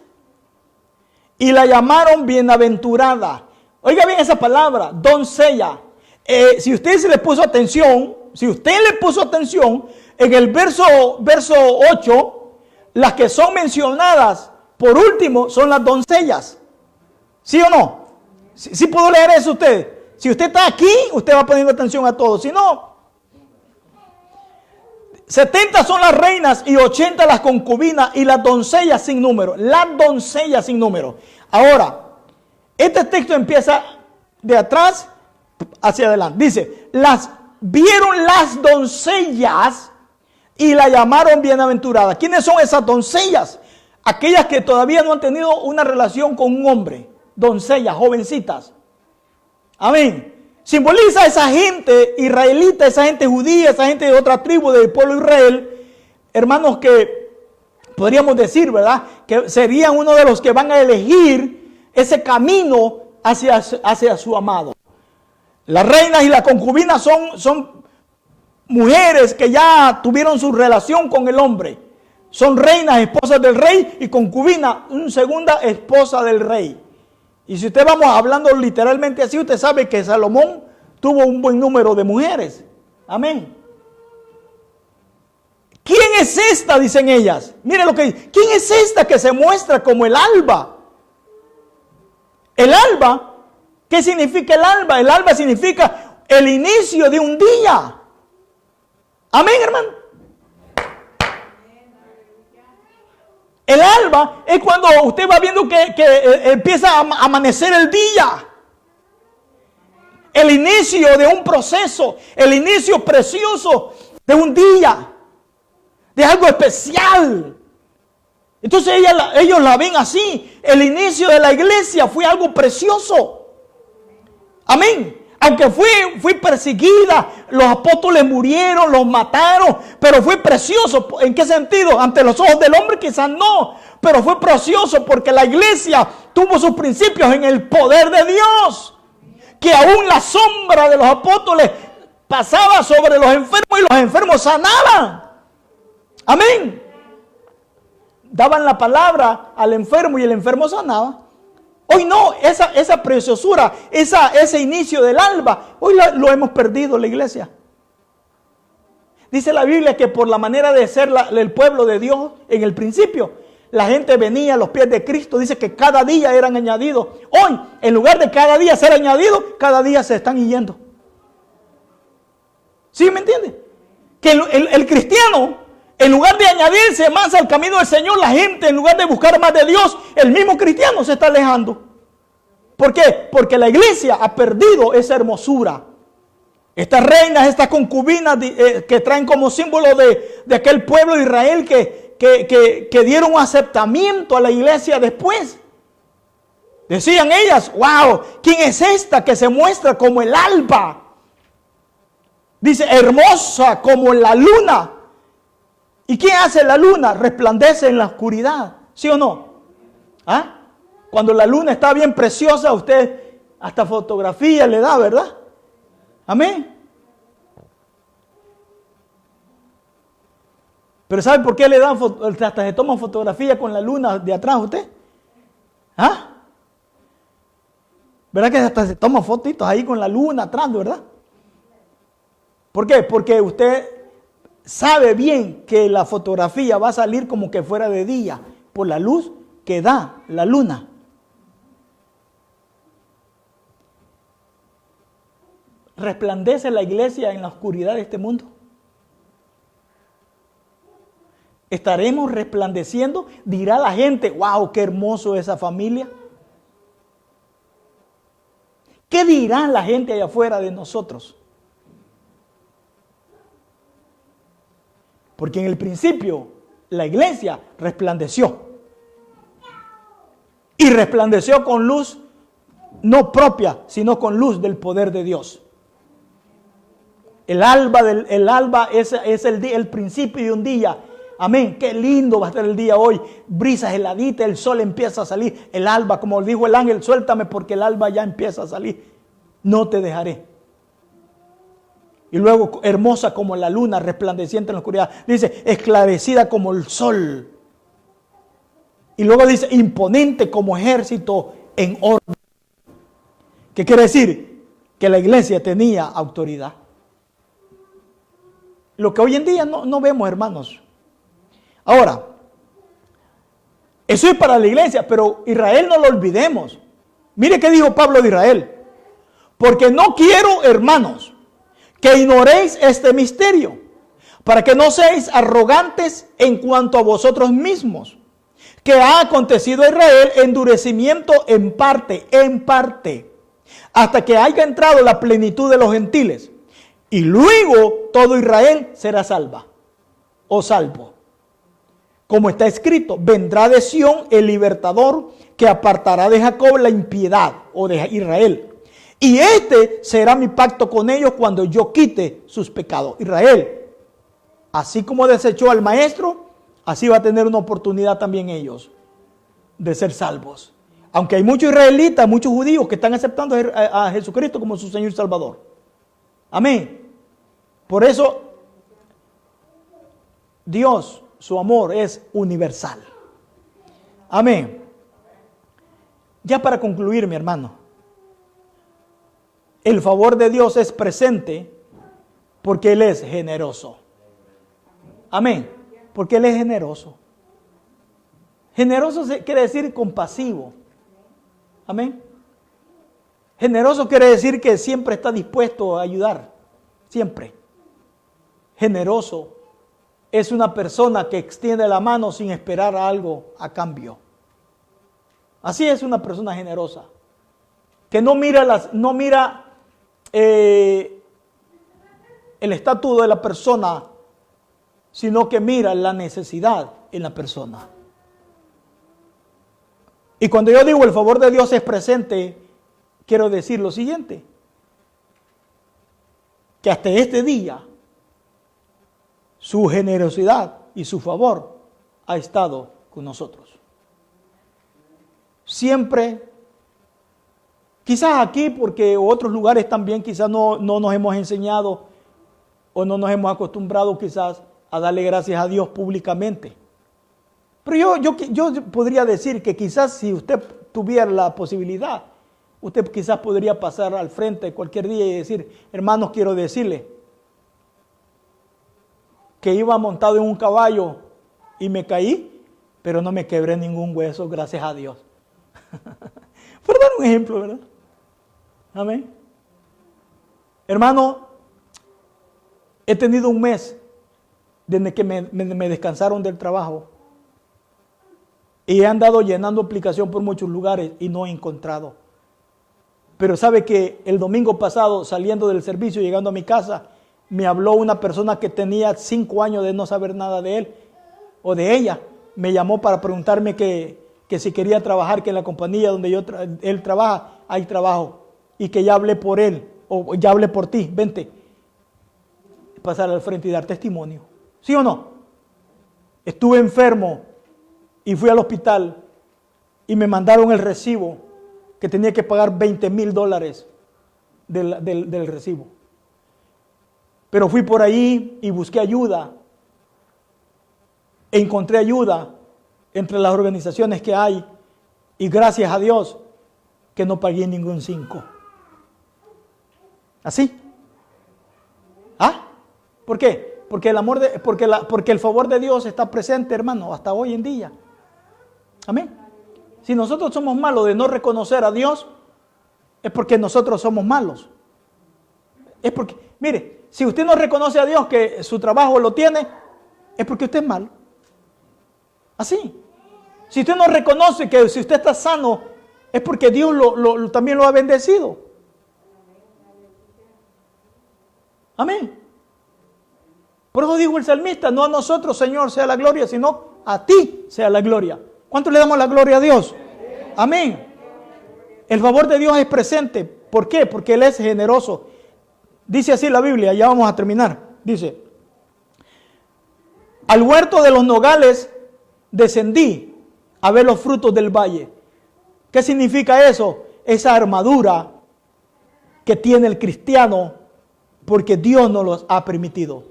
y la llamaron bienaventurada. Oiga bien esa palabra, doncella. Si usted le puso atención, en el verso 8, las que son mencionadas por último son las doncellas. ¿Sí o no? ¿Sí puedo leer eso usted? Si usted está aquí, usted va poniendo atención a todo. Si no, 70 son las reinas y 80 las concubinas y las doncellas sin número. Las doncellas sin número. Ahora, este texto empieza de atrás hacia adelante. Dice, vieron las doncellas y la llamaron bienaventurada. ¿Quiénes son esas doncellas? Aquellas que todavía no han tenido una relación con un hombre. Doncellas, jovencitas. Amén. Simboliza a esa gente israelita, esa gente judía, esa gente de otra tribu del pueblo de Israel. Hermanos, que podríamos decir, ¿verdad?, que serían uno de los que van a elegir ese camino hacia su amado. Las reinas y las concubinas son mujeres que ya tuvieron su relación con el hombre. Son reinas, esposas del rey, y concubina, una segunda esposa del rey. Y si usted vamos hablando literalmente así, usted sabe que Salomón tuvo un buen número de mujeres. Amén. ¿Quién es esta?, dicen ellas. Miren lo que dice. ¿Quién es esta que se muestra como el alba? El alba, ¿qué significa el alba? El alba significa el inicio de un día. Amén, hermano. El alba es cuando usted va viendo que empieza a amanecer el día. El inicio de un proceso, el inicio precioso de un día, de algo especial. Entonces ellos la ven así. El inicio de la iglesia fue algo precioso. Amén. Aunque fue perseguida, los apóstoles murieron, los mataron, pero fue precioso. ¿En qué sentido? Ante los ojos del hombre quizás no, pero fue precioso porque la iglesia tuvo sus principios en el poder de Dios. Que aún la sombra de los apóstoles pasaba sobre los enfermos y los enfermos sanaban. Amén. Daban la palabra al enfermo y el enfermo sanaba. Hoy no, esa preciosura, ese inicio del alba, hoy lo hemos perdido la iglesia. Dice la Biblia que por la manera de ser el pueblo de Dios en el principio, la gente venía a los pies de Cristo. Dice que cada día eran añadidos. Hoy, en lugar de cada día ser añadido, cada día se están yendo. ¿Sí me entiende? Que el cristiano, en lugar de añadirse más al camino del Señor, la gente, en lugar de buscar más de Dios, el mismo cristiano se está alejando. ¿Por qué? Porque la iglesia ha perdido esa hermosura. Estas reinas, estas concubinas que traen como símbolo de aquel pueblo de Israel que dieron un aceptamiento a la iglesia después. Decían ellas, wow, ¿quién es esta que se muestra como el alba? Dice, hermosa como la luna. ¿Y qué hace la luna? Resplandece en la oscuridad. ¿Sí o no? ¿Ah? Cuando la luna está bien preciosa, usted hasta fotografía le da, ¿verdad? Amén. Pero ¿sabe por qué le dan hasta se toman fotografía con la luna de atrás usted? ¿Ah? ¿Verdad que hasta se toman fotitos ahí con la luna atrás, verdad? ¿Por qué? Porque usted sabe bien que la fotografía va a salir como que fuera de día por la luz que da la luna. ¿Resplandece la iglesia en la oscuridad de este mundo? ¿Estaremos resplandeciendo? Dirá la gente, wow, qué hermoso esa familia. ¿Qué dirá la gente allá afuera de nosotros? Porque en el principio la iglesia resplandeció. Y resplandeció con luz no propia, sino con luz del poder de Dios. El alba es el principio de un día. Amén. Qué lindo va a estar el día hoy. Brisas heladitas, el sol empieza a salir. El alba, como dijo el ángel, suéltame porque el alba ya empieza a salir. No te dejaré. Y luego hermosa como la luna, resplandeciente en la oscuridad. Dice, esclarecida como el sol. Y luego dice, imponente como ejército en orden. ¿Qué quiere decir? Que la iglesia tenía autoridad. Lo que hoy en día no vemos, hermanos. Ahora, eso es para la iglesia, pero Israel no lo olvidemos. Mire qué dijo Pablo de Israel. Porque no quiero, hermanos, que ignoréis este misterio, para que no seáis arrogantes en cuanto a vosotros mismos, que ha acontecido a Israel endurecimiento en parte, hasta que haya entrado la plenitud de los gentiles. Y luego todo Israel será salvo. Como está escrito, vendrá de Sión el libertador que apartará de Jacob la impiedad o de Israel. Y este será mi pacto con ellos cuando yo quite sus pecados. Israel, así como desechó al maestro, así va a tener una oportunidad también ellos de ser salvos. Aunque hay muchos israelitas, muchos judíos que están aceptando a Jesucristo como su Señor y Salvador. Amén. Por eso, Dios, su amor es universal. Amén. Ya para concluir, mi hermano, el favor de Dios es presente porque Él es generoso. Amén. Porque Él es generoso. Generoso quiere decir compasivo. Amén. Generoso quiere decir que siempre está dispuesto a ayudar. Siempre. Generoso es una persona que extiende la mano sin esperar algo a cambio. Así es una persona generosa. Que no mira el estatus de la persona, sino que mira la necesidad en la persona. Y cuando yo digo el favor de Dios es presente, quiero decir lo siguiente. Que hasta este día, su generosidad y su favor ha estado con nosotros. Siempre, quizás aquí, porque otros lugares también quizás no nos hemos enseñado o no nos hemos acostumbrado quizás a darle gracias a Dios públicamente. Pero yo podría decir que quizás si usted tuviera la posibilidad, usted quizás podría pasar al frente cualquier día y decir, hermanos, quiero decirle que iba montado en un caballo y me caí, pero no me quebré ningún hueso, gracias a Dios. Por dar un ejemplo, ¿verdad? Amén. Hermano, he tenido un mes desde que me descansaron del trabajo y he andado llenando aplicación por muchos lugares y no he encontrado. Pero sabe que el domingo pasado, saliendo del servicio, llegando a mi casa, me habló una persona que tenía 5 años de no saber nada de él o de ella. Me llamó para preguntarme que si quería trabajar, que en la compañía donde él trabaja, hay trabajo. Y que ya hablé por él, o ya hablé por ti, vente. Pasar al frente y dar testimonio. ¿Sí o no? Estuve enfermo y fui al hospital y me mandaron el recibo que tenía que pagar $20,000 del recibo. Pero fui por ahí y busqué ayuda. Encontré ayuda entre las organizaciones que hay y gracias a Dios que no pagué ningún 5. ¿Así? ¿Ah? ¿Por qué? Porque porque el favor de Dios está presente, hermano, hasta hoy en día. Amén. Si nosotros somos malos de no reconocer a Dios, es porque nosotros somos malos. Es porque, mire, si usted no reconoce a Dios que su trabajo lo tiene, es porque usted es malo. Así. Si usted no reconoce que si usted está sano, es porque Dios también lo ha bendecido. Amén. Por eso dijo el salmista, no a nosotros, Señor, sea la gloria, sino a ti sea la gloria. ¿Cuánto le damos la gloria a Dios? Amén. El favor de Dios es presente. ¿Por qué? Porque Él es generoso. Dice así la Biblia, ya vamos a terminar. Dice, al huerto de los nogales descendí a ver los frutos del valle. ¿Qué significa eso? Esa armadura que tiene el cristiano porque Dios nos los ha permitido.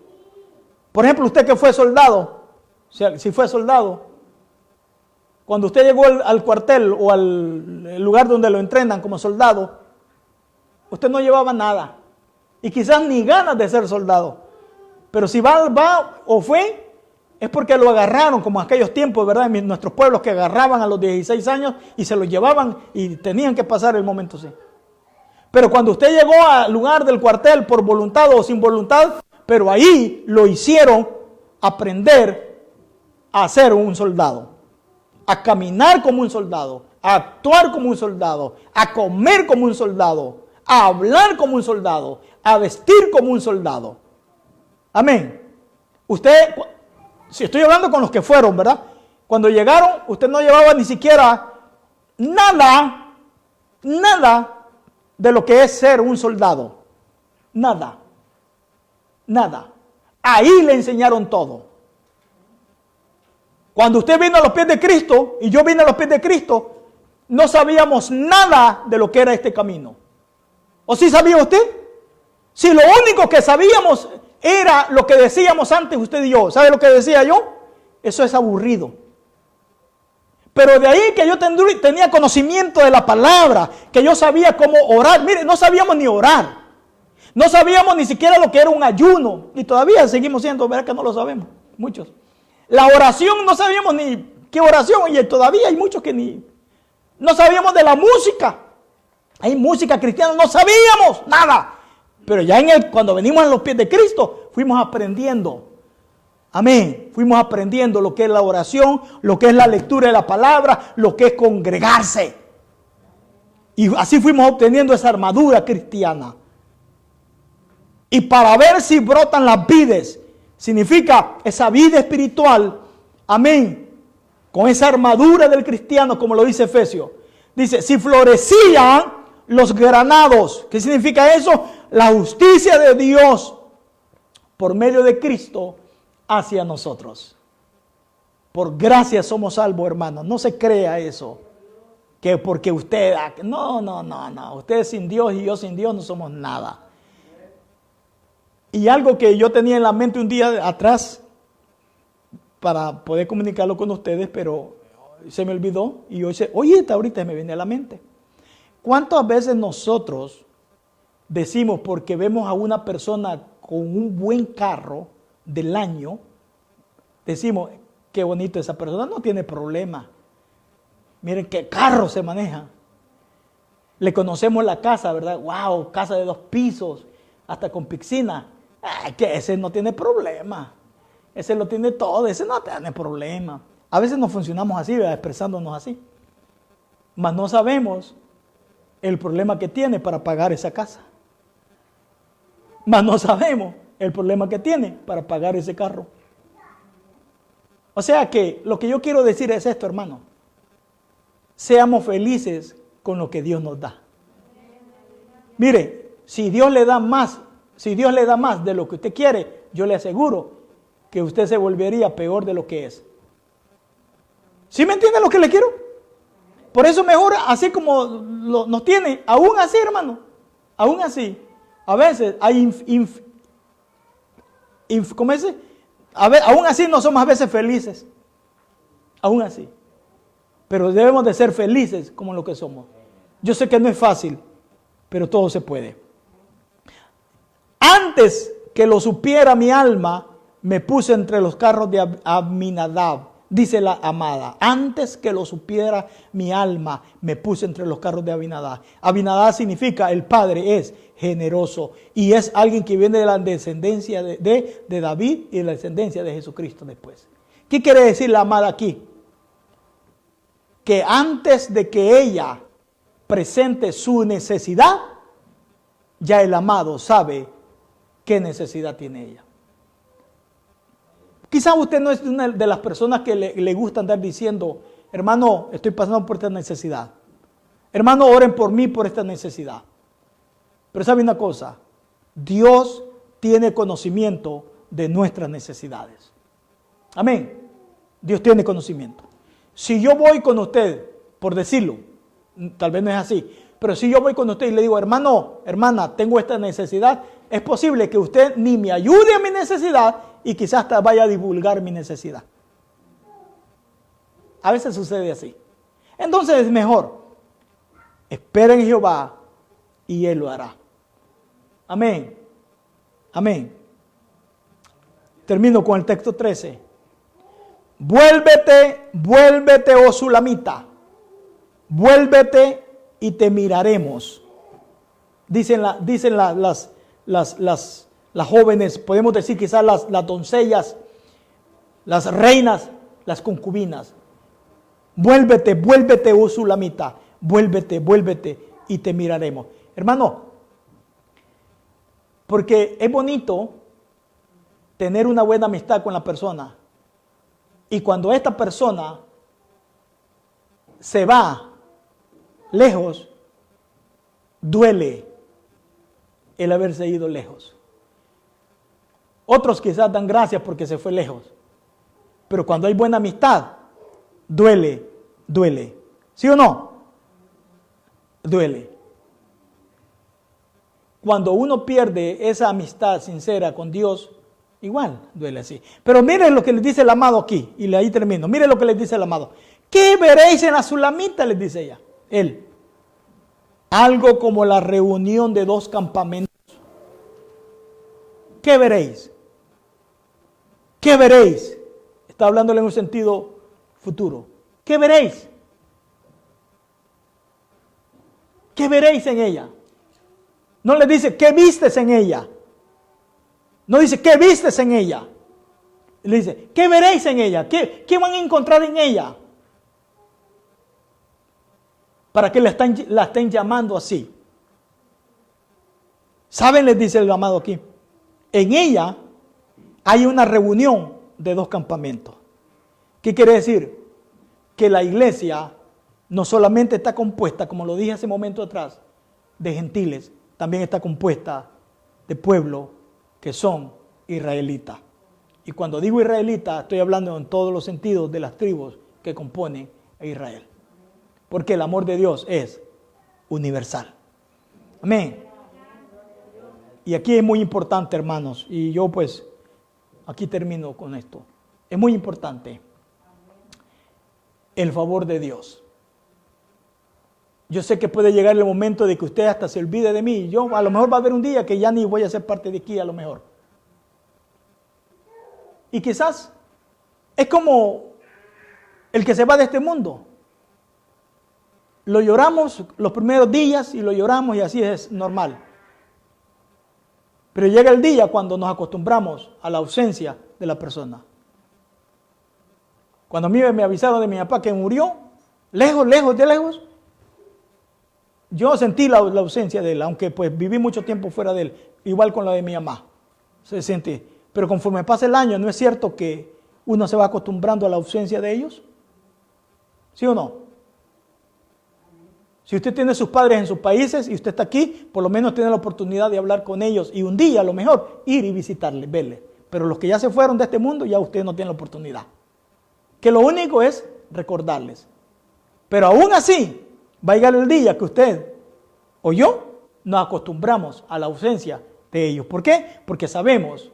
Por ejemplo, usted que fue soldado, si fue soldado, cuando usted llegó al cuartel o al lugar donde lo entrenan como soldado, usted no llevaba nada. Y quizás ni ganas de ser soldado. Pero si va o fue, es porque lo agarraron, como en aquellos tiempos, ¿verdad? En nuestros pueblos que agarraban a los 16 años y se los llevaban y tenían que pasar el momento así. Pero cuando usted llegó al lugar del cuartel por voluntad o sin voluntad, pero ahí lo hicieron aprender a ser un soldado, a caminar como un soldado, a actuar como un soldado, a comer como un soldado, a hablar como un soldado, a vestir como un soldado. Amén. Usted, si estoy hablando con los que fueron, ¿verdad? Cuando llegaron, usted no llevaba ni siquiera nada de lo que es ser un soldado. Nada. Ahí le enseñaron todo. Cuando usted vino a los pies de Cristo y yo vine a los pies de Cristo, no sabíamos nada de lo que era este camino. ¿O sí sabía usted? Si lo único que sabíamos era lo que decíamos antes usted y yo. ¿Sabe lo que decía yo? Eso es aburrido. Pero de ahí que yo tenía conocimiento de la palabra, que yo sabía cómo orar. Mire, no sabíamos ni orar. No sabíamos ni siquiera lo que era un ayuno. Y todavía seguimos siendo, ¿verdad que no lo sabemos? Muchos. La oración no sabíamos ni qué oración. Y todavía hay muchos que ni... No sabíamos de la música. Hay música cristiana, no sabíamos nada. Pero ya cuando venimos a los pies de Cristo, fuimos aprendiendo. Amén. Fuimos aprendiendo lo que es la oración, lo que es la lectura de la palabra, lo que es congregarse. Y así fuimos obteniendo esa armadura cristiana. Y para ver si brotan las vides, significa esa vida espiritual. Amén. Con esa armadura del cristiano, como lo dice Efesios. Dice, si florecían los granados. ¿Qué significa eso? La justicia de Dios por medio de Cristo hacia nosotros. Por gracia somos salvos, hermanos. No se crea eso. Que porque usted... No. Usted sin Dios y yo sin Dios no somos nada. Y algo que yo tenía en la mente un día atrás para poder comunicarlo con ustedes, pero se me olvidó. Y yo dije, oye, ahorita me viene a la mente. ¿Cuántas veces nosotros decimos porque vemos a una persona con un buen carro del año, decimos, qué bonito esa persona, no tiene problema. Miren qué carro se maneja. Le conocemos la casa, ¿verdad? Wow, casa de 2 pisos, hasta con piscina. Que ese no tiene problema. Ese lo tiene todo, ese no tiene problema. A veces nos funcionamos así, ¿verdad? Expresándonos así. Mas no sabemos el problema que tiene para pagar esa casa. Mas no sabemos el problema que tiene para pagar ese carro. O sea que lo que yo quiero decir es esto, hermano. Seamos felices con lo que Dios nos da. Mire, si Dios le da más de lo que usted quiere, yo le aseguro que usted se volvería peor de lo que es. ¿Sí me entiende lo que le quiero? Por eso mejor así como nos tiene, aún así, hermano, aún así, a veces hay ¿cómo es? Aún así no somos a veces felices, aún así, pero debemos de ser felices como lo que somos. Yo sé que no es fácil, pero todo se puede. Antes que lo supiera mi alma, me puse entre los carros de Aminadab. Dice la amada, antes que lo supiera mi alma, me puse entre los carros de Aminadab. Aminadab significa el padre es generoso y es alguien que viene de la descendencia de David y de la descendencia de Jesucristo después. ¿Qué quiere decir la amada aquí? Que antes de que ella presente su necesidad, ya el amado sabe qué necesidad tiene ella. Quizás usted no es una de las personas que le gusta andar diciendo, hermano, estoy pasando por esta necesidad. Hermano, oren por mí por esta necesidad. Pero sabe una cosa, Dios tiene conocimiento de nuestras necesidades. Amén. Dios tiene conocimiento. Si yo voy con usted, por decirlo, tal vez no es así, pero si yo voy con usted y le digo, hermano, hermana, tengo esta necesidad, es posible que usted ni me ayude a mi necesidad y quizás hasta vaya a divulgar mi necesidad. A veces sucede así. Entonces es mejor, espera en Jehová y Él lo hará. Amén. Amén. Termino con el texto 13. Vuélvete, oh Sulamita, vuélvete y te miraremos. Dicen las jóvenes, podemos decir quizás las doncellas, las reinas, las concubinas. Vuélvete, oh Sulamita, vuélvete y te miraremos. Hermano, porque es bonito tener una buena amistad con la persona. Y cuando esta persona se va lejos, duele el haberse ido lejos. Otros quizás dan gracias porque se fue lejos. Pero cuando hay buena amistad, duele. ¿Sí o no? Duele. Cuando uno pierde esa amistad sincera con Dios, igual duele así. Pero miren lo que les dice el amado aquí, y ahí termino. Miren lo que les dice el amado. ¿Qué veréis en la Sulamita? Les dice ella. Él. Algo como la reunión de dos campamentos. ¿Qué veréis? ¿Qué veréis? Está hablándole en un sentido futuro. ¿Qué veréis? ¿Qué veréis en ella? No le dice, ¿qué vistes en ella? No dice, ¿qué vistes en ella? Le dice, ¿qué veréis en ella? ¿Qué van a encontrar en ella? Para que la estén llamando así. ¿Saben? Les dice el amado aquí. En ella hay una reunión de dos campamentos. ¿Qué quiere decir? Que la iglesia no solamente está compuesta, como lo dije hace un momento atrás, de gentiles, también está compuesta de pueblo que son israelitas. Y cuando digo israelita, estoy hablando en todos los sentidos de las tribus que componen a Israel. Porque el amor de Dios es universal. Amén. Y aquí es muy importante, hermanos, y yo pues aquí termino con esto. Es muy importante el favor de Dios. Yo sé que puede llegar el momento de que usted hasta se olvide de mí. Yo a lo mejor va a haber un día que ya ni voy a ser parte de aquí, a lo mejor. Y quizás es como el que se va de este mundo. Lo lloramos los primeros días y lo lloramos y así es normal. Pero llega el día cuando nos acostumbramos a la ausencia de la persona. Cuando a mí me avisaron de mi papá que murió, lejos, yo sentí la ausencia de él, aunque pues viví mucho tiempo fuera de él, igual con la de mi mamá. Se siente. Pero conforme pasa el año, ¿no es cierto que uno se va acostumbrando a la ausencia de ellos? ¿Sí o no? Si usted tiene sus padres en sus países y usted está aquí, por lo menos tiene la oportunidad de hablar con ellos y un día a lo mejor ir y visitarles, verles. Pero los que ya se fueron de este mundo, ya usted no tiene la oportunidad. Que lo único es recordarles. Pero aún así, va a llegar el día que usted o yo nos acostumbramos a la ausencia de ellos. ¿Por qué? Porque sabemos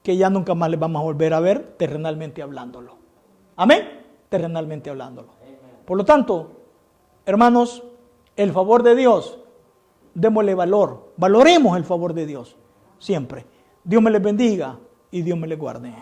que ya nunca más les vamos a volver a ver terrenalmente hablándolo. ¿Amén? Terrenalmente hablándolo. Por lo tanto, hermanos, el favor de Dios, démosle valor. Valoremos el favor de Dios. siempre. Dios me les bendiga y Dios me les guarde.